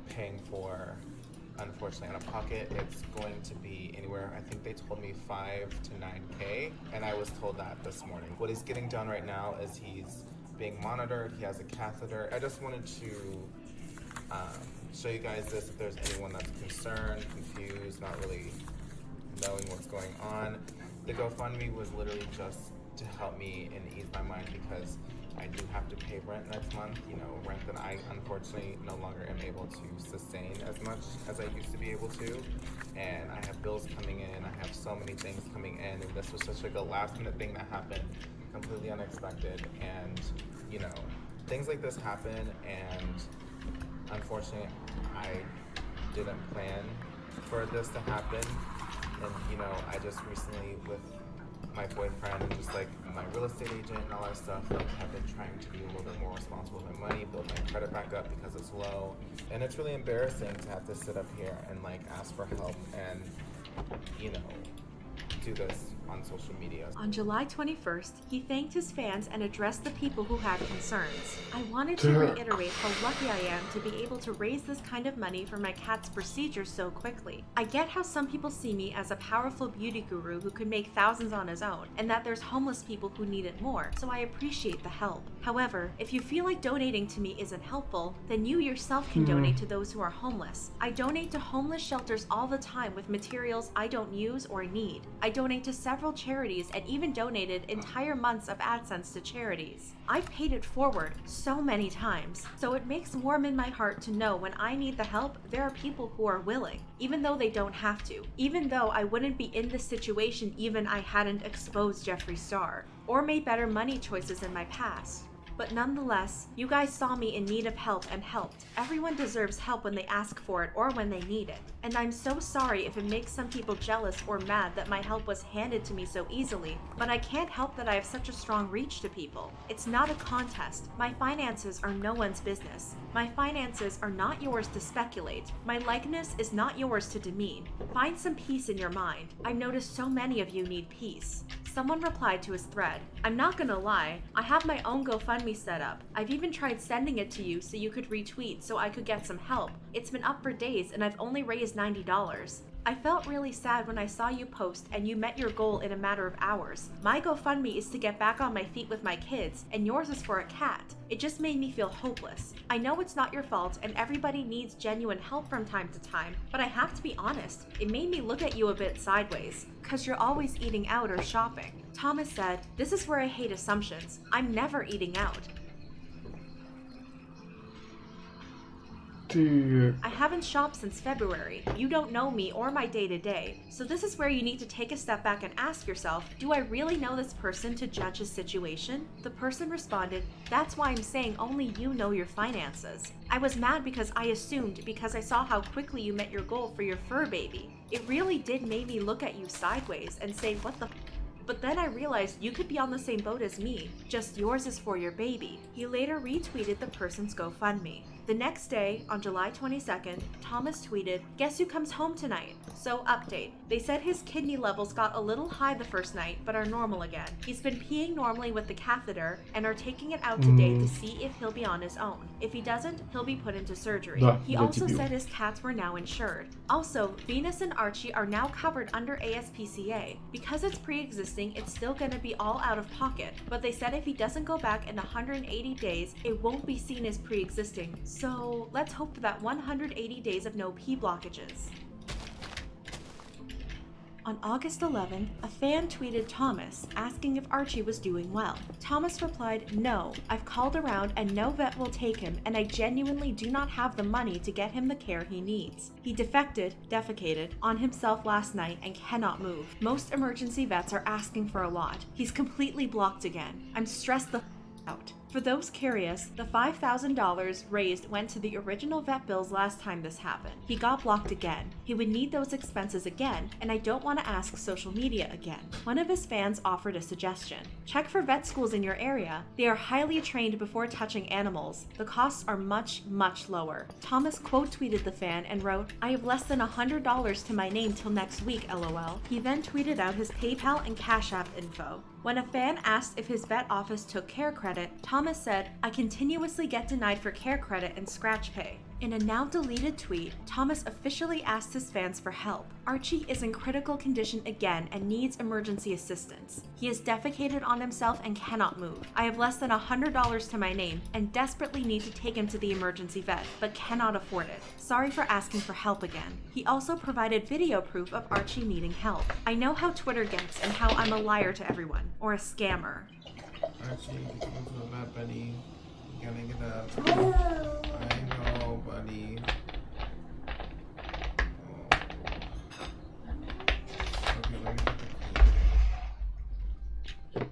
paying for. Unfortunately, out of pocket, it's going to be anywhere, I think they told me 5 to 9K, and I was told that this morning. What he's getting done right now is he's being monitored, he has a catheter. I just wanted to show you guys this if there's anyone that's concerned, confused, not really knowing what's going on. The GoFundMe was literally just to help me and ease my mind because I do have to pay rent next month, you know, rent that I unfortunately no longer am able to sustain as much as I used to be able to. And I have bills coming in, I have so many things coming in, and this was such like a last minute thing that happened, completely unexpected. And, you know, things like this happen, and unfortunately I didn't plan for this to happen. And, you know, I just recently with my boyfriend and just like my real estate agent and all that stuff, like have been trying to be a little bit more responsible with my money, build my credit back up because it's low. And it's really embarrassing to have to sit up here and like ask for help and, you know, do this on social media. On July 21st, he thanked his fans and addressed the people who had concerns. "I wanted to reiterate how lucky I am to be able to raise this kind of money for my cat's procedure so quickly. I get how some people see me as a powerful beauty guru who could make thousands on his own, and that there's homeless people who need it more, so I appreciate the help. However, if you feel like donating to me isn't helpful, then you yourself can donate to those who are homeless. I donate to homeless shelters all the time with materials I don't use or need. I donate to several charities and even donated entire months of AdSense to charities. I've paid it forward so many times, so it makes warm in my heart to know when I need the help, there are people who are willing, even though they don't have to, even though I wouldn't be in this situation even I hadn't exposed Jeffree Star, or made better money choices in my past. But nonetheless, you guys saw me in need of help and helped. Everyone deserves help when they ask for it or when they need it. And I'm so sorry if it makes some people jealous or mad that my help was handed to me so easily, but I can't help that I have such a strong reach to people. It's not a contest. My finances are no one's business. My finances are not yours to speculate. My likeness is not yours to demean. Find some peace in your mind. I've noticed so many of you need peace. Someone replied to his thread, I'm not gonna lie, I have my own GoFundMe set up. I've even tried sending it to you so you could retweet so I could get some help. It's been up for days and I've only raised $90. I felt really sad when I saw you post and you met your goal in a matter of hours. My GoFundMe is to get back on my feet with my kids, and yours is for a cat. It just made me feel hopeless. I know it's not your fault and everybody needs genuine help from time to time, but I have to be honest, it made me look at you a bit sideways, cause you're always eating out or shopping. Thomas said, this is where I hate assumptions. I'm never eating out. I haven't shopped since February. You don't know me or my day-to-day. So this is where you need to take a step back and ask yourself, do I really know this person to judge his situation? The person responded, that's why I'm saying only you know your finances. I was mad because I assumed because I saw how quickly you met your goal for your fur baby. It really did make me look at you sideways and say, what the f? But then I realized you could be on the same boat as me, just yours is for your baby. He later retweeted the person's GoFundMe. The next day, on July 22nd, Thomas tweeted, guess who comes home tonight? So update, they said his kidney levels got a little high the first night, but are normal again. He's been peeing normally with the catheter and are taking it out today to see if he'll be on his own. If he doesn't, he'll be put into surgery. He also said his cats were now insured. Also, Venus and Archie are now covered under ASPCA. Because it's pre-existing, it's still gonna be all out of pocket, but they said if he doesn't go back in 180 days, it won't be seen as pre-existing. So let's hope for that 180 days of no pee blockages. On August 11th, a fan tweeted Thomas asking if Archie was doing well. Thomas replied, no, I've called around and no vet will take him and I genuinely do not have the money to get him the care he needs. He defecated on himself last night and cannot move. Most emergency vets are asking for a lot. He's completely blocked again. I'm stressed the out. For those curious, the $5,000 raised went to the original vet bills last time this happened. He got blocked again. He would need those expenses again, and I don't want to ask social media again. One of his fans offered a suggestion. Check for vet schools in your area. They are highly trained before touching animals. The costs are much, much lower. Thomas quote tweeted the fan and wrote, I have less than $100 to my name till next week, lol. He then tweeted out his PayPal and Cash App info. When a fan asked if his vet office took care credit, Thomas said, I continuously get denied for care credit and scratch pay. In a now deleted tweet, Thomas officially asked his fans for help. Archie is in critical condition again and needs emergency assistance. He has defecated on himself and cannot move. I have less than $100 to my name and desperately need to take him to the emergency vet, but cannot afford it. Sorry for asking for help again. He also provided video proof of Archie needing help. I know how Twitter gets and how I'm a liar to everyone, or a scammer. Archie, you can go to the vet, buddy. You gotta get up. I know, buddy. Okay, let me get the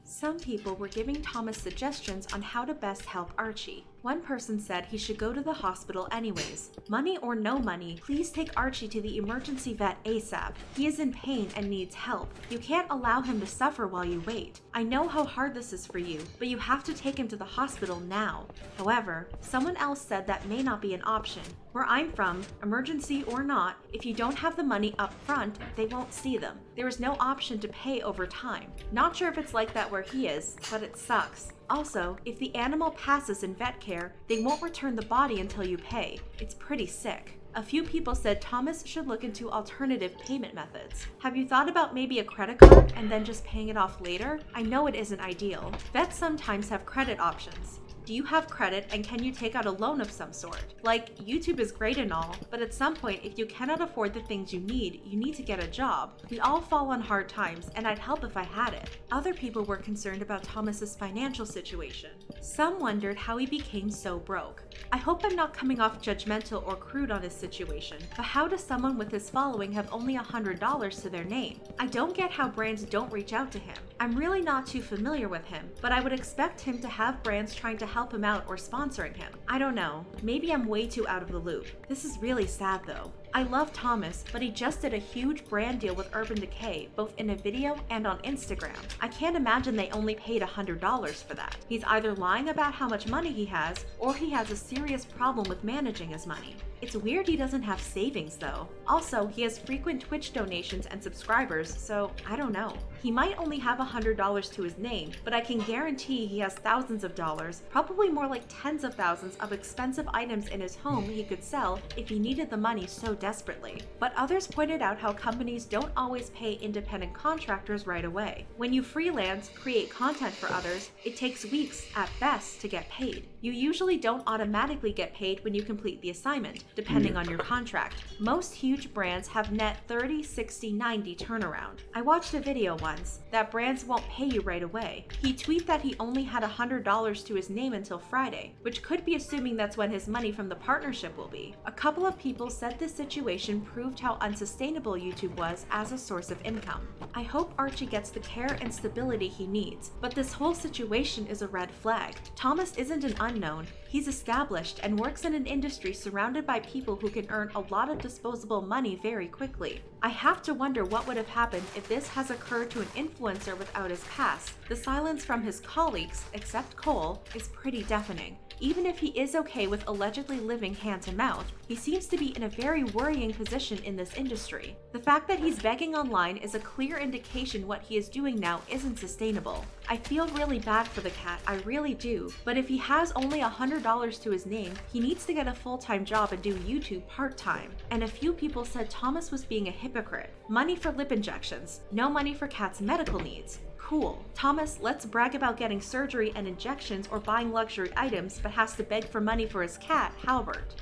Some people were giving Thomas suggestions on how to best help Archie. One person said he should go to the hospital anyways. Money or no money, please take Archie to the emergency vet ASAP. He is in pain and needs help. You can't allow him to suffer while you wait. I know how hard this is for you, but you have to take him to the hospital now. However, someone else said that may not be an option. Where I'm from, emergency or not, if you don't have the money up front, they won't see them. There is no option to pay over time. Not sure if it's like that where he is, but it sucks. Also, if the animal passes in vet care, they won't return the body until you pay. It's pretty sick. A few people said Thomas should look into alternative payment methods. Have you thought about maybe a credit card and then just paying it off later? I know it isn't ideal. Vets sometimes have credit options. Do you have credit and can you take out a loan of some sort? Like, YouTube is great and all, but at some point if you cannot afford the things you need to get a job. We all fall on hard times and I'd help if I had it. Other people were concerned about Thomas's financial situation. Some wondered how he became so broke. I hope I'm not coming off judgmental or crude on his situation, but how does someone with his following have only $100 to their name? I don't get how brands don't reach out to him. I'm really not too familiar with him, but I would expect him to have brands trying to help him out or sponsoring him. I don't know. Maybe I'm way too out of the loop. This is really sad though. I love Thomas, but he just did a huge brand deal with Urban Decay, both in a video and on Instagram. I can't imagine they only paid $100 for that. He's either lying about how much money he has, or he has a serious problem with managing his money. It's weird he doesn't have savings though. Also, he has frequent Twitch donations and subscribers, so I don't know. He might only have $100 to his name, but I can guarantee he has thousands of dollars, probably more like tens of thousands of expensive items in his home he could sell if he needed the money so desperately. But others pointed out how companies don't always pay independent contractors right away. When you freelance, create content for others, it takes weeks at best to get paid. You usually don't automatically get paid when you complete the assignment, depending on your contract. Most huge brands have net 30, 60, 90 turnaround. I watched a video once that brands won't pay you right away. He tweeted that he only had $100 to his name until Friday, which could be assuming that's when his money from the partnership will be. A couple of people said this situation proved how unsustainable YouTube was as a source of income. I hope Archie gets the care and stability he needs, but this whole situation is a red flag. Thomas isn't an unknown. He's established and works in an industry surrounded by people who can earn a lot of disposable money very quickly. I have to wonder what would have happened if this has occurred to an influencer without his past. The silence from his colleagues, except Cole, is pretty deafening. Even if he is okay with allegedly living hand to mouth, he seems to be in a very worrying position in this industry. The fact that he's begging online is a clear indication what he is doing now isn't sustainable. I feel really bad for the cat, I really do, but if he has only $100 to his name, he needs to get a full-time job and do YouTube part-time. And a few people said Thomas was being a hypocrite. Money for lip injections, no money for cat's medical needs. Cool. Thomas, let's brag about getting surgery and injections or buying luxury items, but has to beg for money for his cat, Halbert.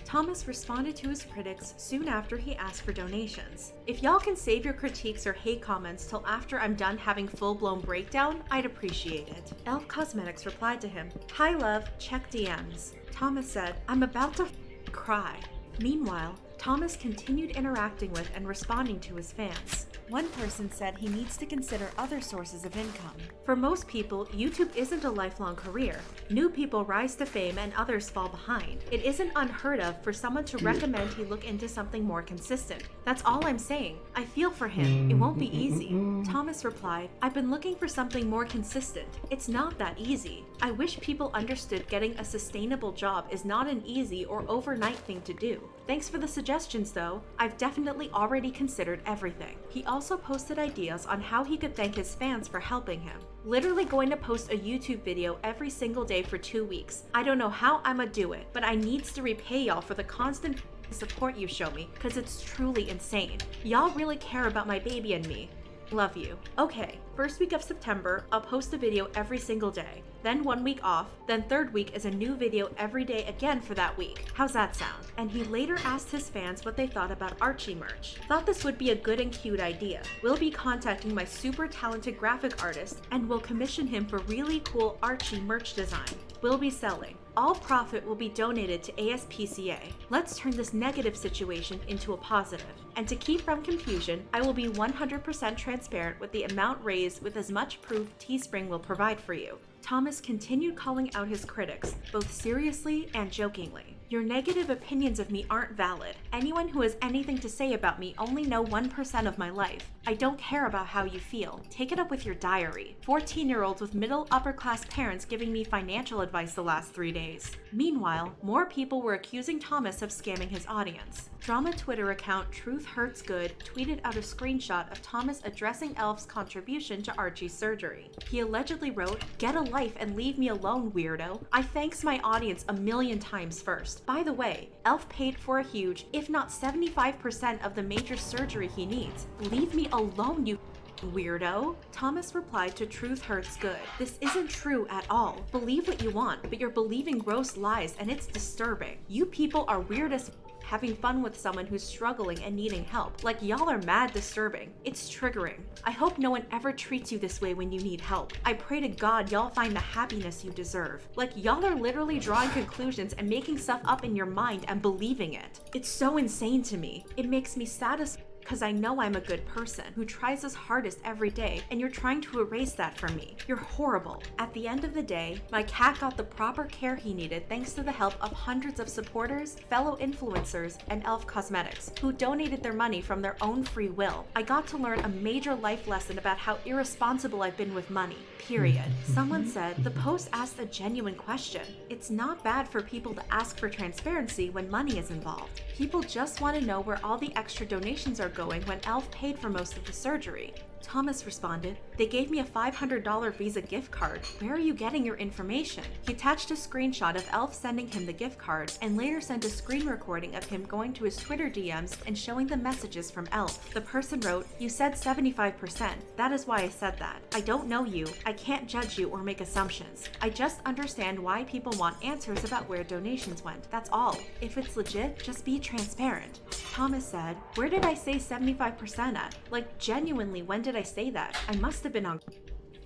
Thomas responded to his critics soon after he asked for donations. If y'all can save your critiques or hate comments till after I'm done having full-blown breakdown, I'd appreciate it. Elf Cosmetics replied to him, "Hi love, check DMs." Thomas said, "I'm about to cry." Meanwhile, Thomas continued interacting with and responding to his fans. One person said he needs to consider other sources of income. For most people, YouTube isn't a lifelong career. New people rise to fame and others fall behind. It isn't unheard of for someone to recommend he look into something more consistent. That's all I'm saying. I feel for him. It won't be easy. Thomas replied, "I've been looking for something more consistent. It's not that easy. I wish people understood getting a sustainable job is not an easy or overnight thing to do. Thanks for the suggestions though. I've definitely already considered everything." He also posted ideas on how he could thank his fans for helping him. Literally going to post a YouTube video every single day for 2 weeks. I don't know how I'ma do it, but I needs to repay y'all for the constant support you show me, cause it's truly insane. Y'all really care about my baby and me. Love you. Okay, first week of September, I'll post a video every single day. Then 1 week off, then third week is a new video every day again for that week. How's that sound? And he later asked his fans what they thought about Archie merch. Thought this would be a good and cute idea. We'll be contacting my super talented graphic artist and we'll commission him for really cool Archie merch design. We'll be selling. All profit will be donated to ASPCA. Let's turn this negative situation into a positive. And to keep from confusion, I will be 100% transparent with the amount raised with as much proof Teespring will provide for you. Thomas continued calling out his critics, both seriously and jokingly. Your negative opinions of me aren't valid. Anyone who has anything to say about me only know 1% of my life. I don't care about how you feel. Take it up with your diary. 14-year-olds with middle upper class parents giving me financial advice the last 3 days. Meanwhile, more people were accusing Thomas of scamming his audience. Drama Twitter account Truth Hurts Good tweeted out a screenshot of Thomas addressing Elf's contribution to Archie's surgery. He allegedly wrote, "Get a life and leave me alone, weirdo. I thanks my audience a million times first. By the way, Elf paid for a huge, if not 75% of the major surgery he needs. Leave me alone, you weirdo." Thomas replied to Truth Hurts Good, "This isn't true at all. Believe what you want, but you're believing gross lies and it's disturbing. You people are weird as having fun with someone who's struggling and needing help. Like y'all are mad disturbing. It's triggering. I hope no one ever treats you this way when you need help. I pray to God y'all find the happiness you deserve. Like y'all are literally drawing conclusions and making stuff up in your mind and believing it. It's so insane to me. It makes me sad as because I know I'm a good person who tries his hardest every day, and you're trying to erase that from me. You're horrible. At the end of the day, my cat got the proper care he needed thanks to the help of hundreds of supporters, fellow influencers, and Elf Cosmetics, who donated their money from their own free will. I got to learn a major life lesson about how irresponsible I've been with money. Period. Someone said the post asked a genuine question. It's not bad for people to ask for transparency when money is involved. People just want to know where all the extra donations are going when Elf paid for most of the surgery. Thomas responded, "They gave me a $500 Visa gift card. Where are you getting your information?" He attached a screenshot of Elf sending him the gift card and later sent a screen recording of him going to his Twitter DMs and showing the messages from Elf. The person wrote, "You said 75%. That is why I said that. I don't know you. I can't judge you or make assumptions. I just understand why people want answers about where donations went. That's all. If it's legit, just be transparent." Thomas said, "Where did I say 75% at? Like, genuinely, when did I say that? I must have been on..."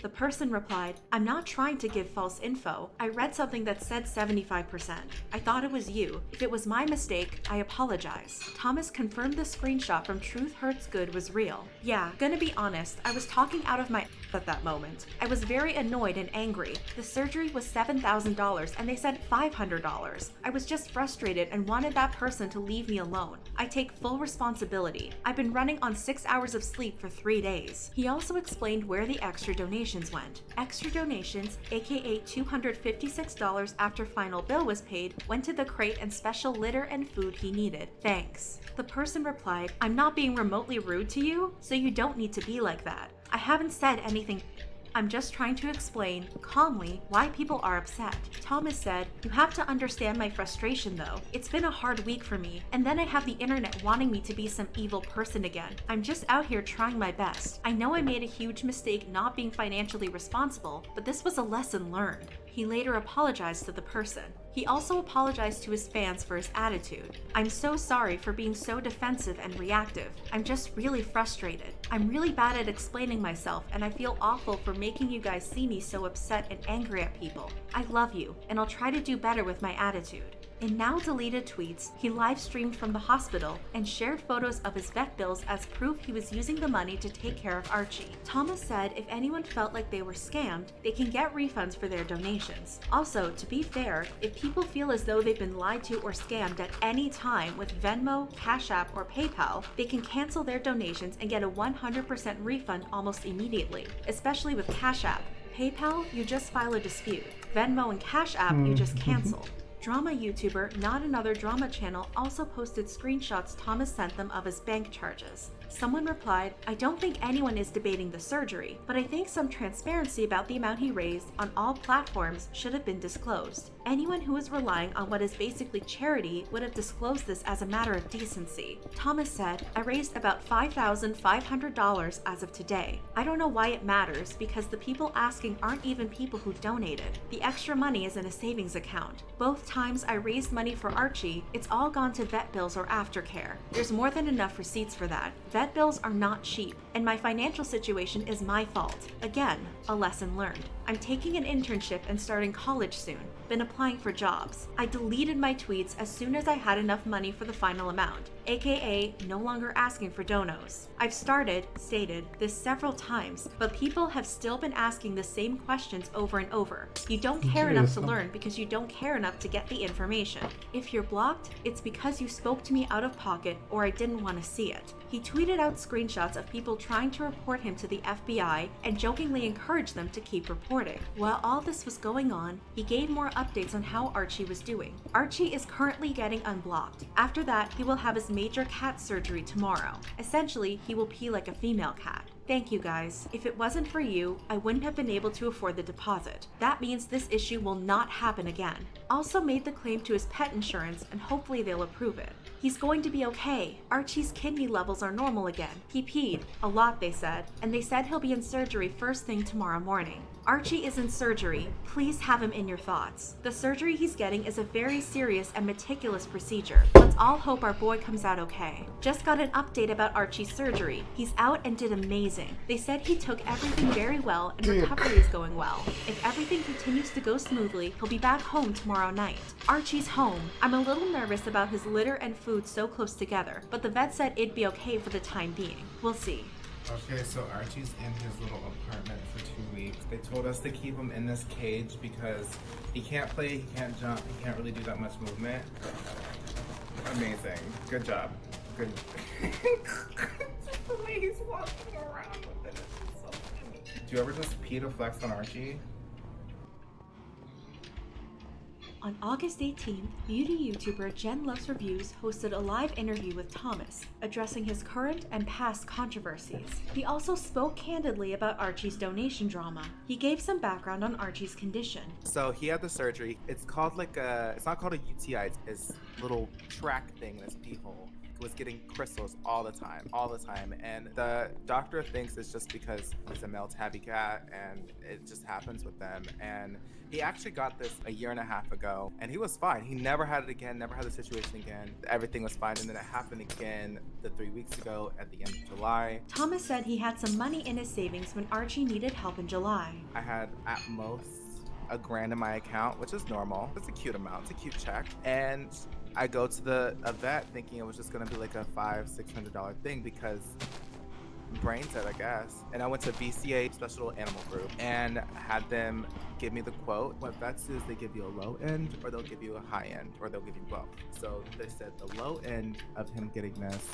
The person replied, "I'm not trying to give false info. I read something that said 75%. I thought it was you. If it was my mistake, I apologize." Thomas confirmed the screenshot from Truth Hurts Good was real. "Yeah, gonna be honest, I was talking out of my at that moment. I was very annoyed and angry. The surgery was $7,000 and they said $500. I was just frustrated and wanted that person to leave me alone. I take full responsibility. I've been running on 6 hours of sleep for 3 days." He also explained where the extra donations went. Extra donations, aka $256 after final bill was paid, went to the crate and special litter and food he needed. "Thanks." The person replied, "I'm not being remotely rude to you, so you don't need to be like that. I haven't said anything. I'm just trying to explain, calmly, why people are upset." Thomas said, "You have to understand my frustration though. It's been a hard week for me, and then I have the internet wanting me to be some evil person again. I'm just out here trying my best. I know I made a huge mistake not being financially responsible, but this was a lesson learned." He later apologized to the person. He also apologized to his fans for his attitude. "I'm so sorry for being so defensive and reactive. I'm just really frustrated. I'm really bad at explaining myself, and I feel awful for making you guys see me so upset and angry at people. I love you, and I'll try to do better with my attitude." In now deleted tweets, he live streamed from the hospital and shared photos of his vet bills as proof he was using the money to take care of Archie. Thomas said if anyone felt like they were scammed, they can get refunds for their donations. Also, to be fair, if people feel as though they've been lied to or scammed at any time with Venmo, Cash App, or PayPal, they can cancel their donations and get a 100% refund almost immediately, especially with Cash App. PayPal, you just file a dispute. Venmo and Cash App, you just cancel. Drama YouTuber Not Another Drama Channel also posted screenshots Thomas sent them of his bank charges. Someone replied, "I don't think anyone is debating the surgery, but I think some transparency about the amount he raised on all platforms should have been disclosed. Anyone who is relying on what is basically charity would have disclosed this as a matter of decency." Thomas said, "I raised about $5,500 as of today. I don't know why it matters because the people asking aren't even people who donated. The extra money is in a savings account. Both times I raised money for Archie, it's all gone to vet bills or aftercare. There's more than enough receipts for that. Vet bills are not cheap, and my financial situation is my fault. Again, a lesson learned. I'm taking an internship and starting college soon. Been applying for jobs. I deleted my tweets as soon as I had enough money for the final amount, aka no longer asking for donos. I've stated this several times, but people have still been asking the same questions over and over. You don't care enough to learn because you don't care enough to get the information. If you're blocked, it's because you spoke to me out of pocket or I didn't want to see it." He tweeted out screenshots of people trying to report him to the FBI and jokingly encouraged them to keep reporting. While all this was going on, he gave more updates on how Archie was doing. Archie is currently getting unblocked. After that, he will have his major cat surgery tomorrow. Essentially, he will pee like a female cat. "Thank you guys. If it wasn't for you, I wouldn't have been able to afford the deposit. That means this issue will not happen again." Also made the claim to his pet insurance and hopefully they'll approve it. "He's going to be okay. Archie's kidney levels are normal again. He peed. A lot, they said. And they said he'll be in surgery first thing tomorrow morning." Archie is in surgery. Please have him in your thoughts. The surgery he's getting is a very serious and meticulous procedure. Let's all hope our boy comes out okay. Just got an update about Archie's surgery. He's out and did amazing. They said he took everything very well and recovery is going well. If everything continues to go smoothly, he'll be back home tomorrow night. Archie's home. I'm a little nervous about his litter and food so close together, but the vet said it'd be okay for the time being. We'll see. Okay, so Archie's in his little apartment for 2 weeks. They told us to keep him in this cage because he can't play, he can't jump, he can't really do that much movement. Amazing. Good job. Good. Just the way he's walking around with it. It's so funny. Do you ever just pee to flex on Archie? On August 18th, beauty YouTuber Jen Loves Reviews hosted a live interview with Thomas, addressing his current and past controversies. He also spoke candidly about Archie's donation drama. He gave some background on Archie's condition. So he had the surgery. It's called like it's not called a UTI, it's his little track thing in his pee hole. Was getting crystals all the time, and the doctor thinks it's just because he's a male tabby cat and it just happens with them. And he actually got this a year and a half ago and he was fine. He never had it again, never had the situation again. Everything was fine, and then it happened again 3 weeks ago at the end of July. Thomas said he had some money in his savings when Archie needed help in July. I had at most $1,000 in my account, which is normal. It's a cute amount, it's a cute check. And I go to a vet thinking it was just gonna be like a $500-600 thing because brain dead, I guess. And I went to VCA, Special Animal Group, and had them give me the quote. What vets do is they give you a low end, or they'll give you a high end, or they'll give you both. So they said the low end of him getting this,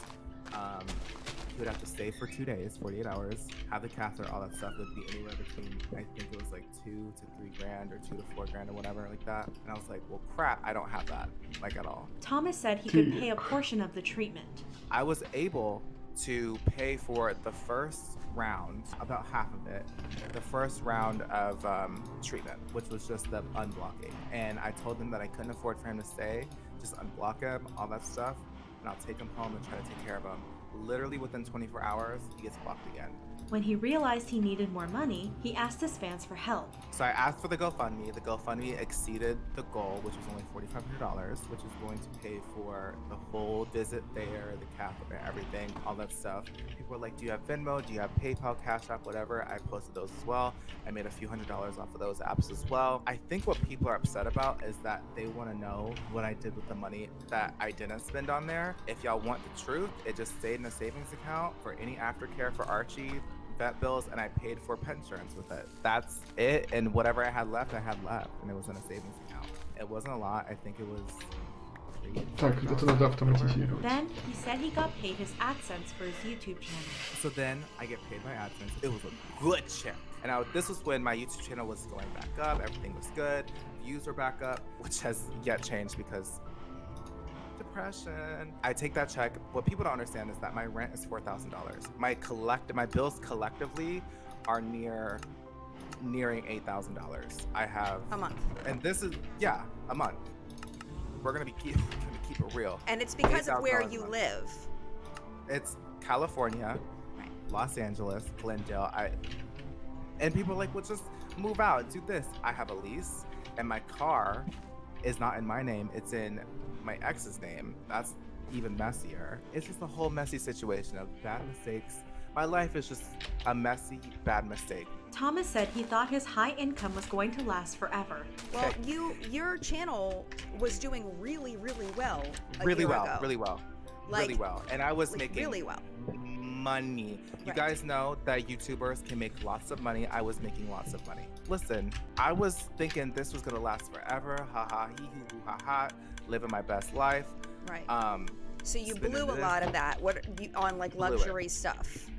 he would have to stay for 2 days, 48 hours, have the catheter, all that stuff. Would be anywhere between, I think it was like $2 to $3 grand or $2 to $4 grand or whatever like that. And I was like, well, crap, I don't have that, like at all. Thomas said he could pay a portion of the treatment. I was able to pay for the first round, about half of it, the first round of treatment, which was just the unblocking. And I told them that I couldn't afford for him to stay, just unblock him, all that stuff, and I'll take him home and try to take care of him. Literally within 24 hours, he gets blocked again. When he realized he needed more money, he asked his fans for help. So I asked for the GoFundMe. The GoFundMe exceeded the goal, which was only $4,500, which is going to pay for the whole visit there, the catheter, everything, all that stuff. People were like, do you have Venmo? Do you have PayPal, Cash App, whatever? I posted those as well. I made a few $100s off of those apps as well. I think what people are upset about is that they want to know what I did with the money that I didn't spend on there. If y'all want the truth, it just stayed in a savings account for any aftercare for Archie, vet bills, and I paid for pet insurance with it. That's it, and whatever I had left, and it was in a savings account. It wasn't a lot. I think it was Так, это надо автоматизировать. Then he said he got paid his AdSense for his YouTube channel. So then I get paid my AdSense. It was a good check. And this was when my YouTube channel was going back up. Everything was good. Views were back up, which has yet changed because depression. I take that check. What people don't understand is that my rent is $4,000. My bills collectively are nearing $8,000. I have a month. And this is a month. We're gonna keep it real. And it's because of where you live. It's California, right. Los Angeles, Glendale. And people are like, well, just move out, do this. I have a lease, and my car is not in my name. It's in my ex's name. That's even messier. It's just a whole messy situation of bad mistakes. My life is just a messy, bad mistake. Thomas said he thought his high income was going to last forever. Well, your channel was doing really, really well Really ago. well. And I was making really well. Money. You Right. guys know that YouTubers can make lots of money. I was making lots of money. Listen, I was thinking this was gonna last forever. Ha ha, hee hee hoo ha ha. Living my best life. Right. So you spending blew a this. lot of that. On like Blew it. luxury stuff?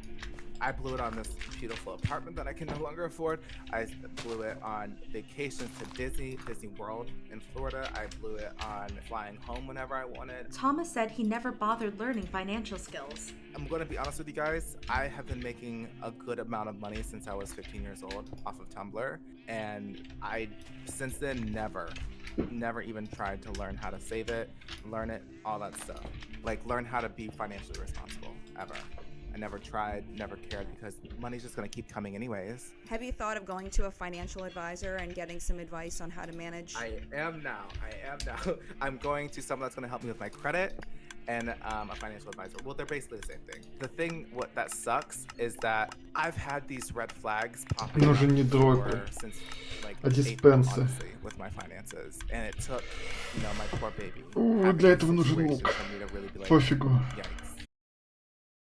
I blew it on this beautiful apartment that I can no longer afford. I blew it on vacations to Disney World in Florida. I blew it on flying home whenever I wanted. Thomas said he never bothered learning financial skills. I'm going to be honest with you guys. I have been making a good amount of money since I was 15 years old off of Tumblr. And I, since then, never even tried to learn how to save it, learn it, all that stuff. Like learn how to be financially responsible, ever. I never tried, never cared because money's just gonna keep coming anyways. Have you thought of going to a financial advisor and getting some advice on how to manage? I am now. I'm going to someone that's gonna help me with my credit and a financial advisor. Well, they're basically the same thing. The thing that sucks is that I've had these red flags popping up since like April, honestly, with my finances, and it took, my poor baby. Для этого нужен лук. Пофигу.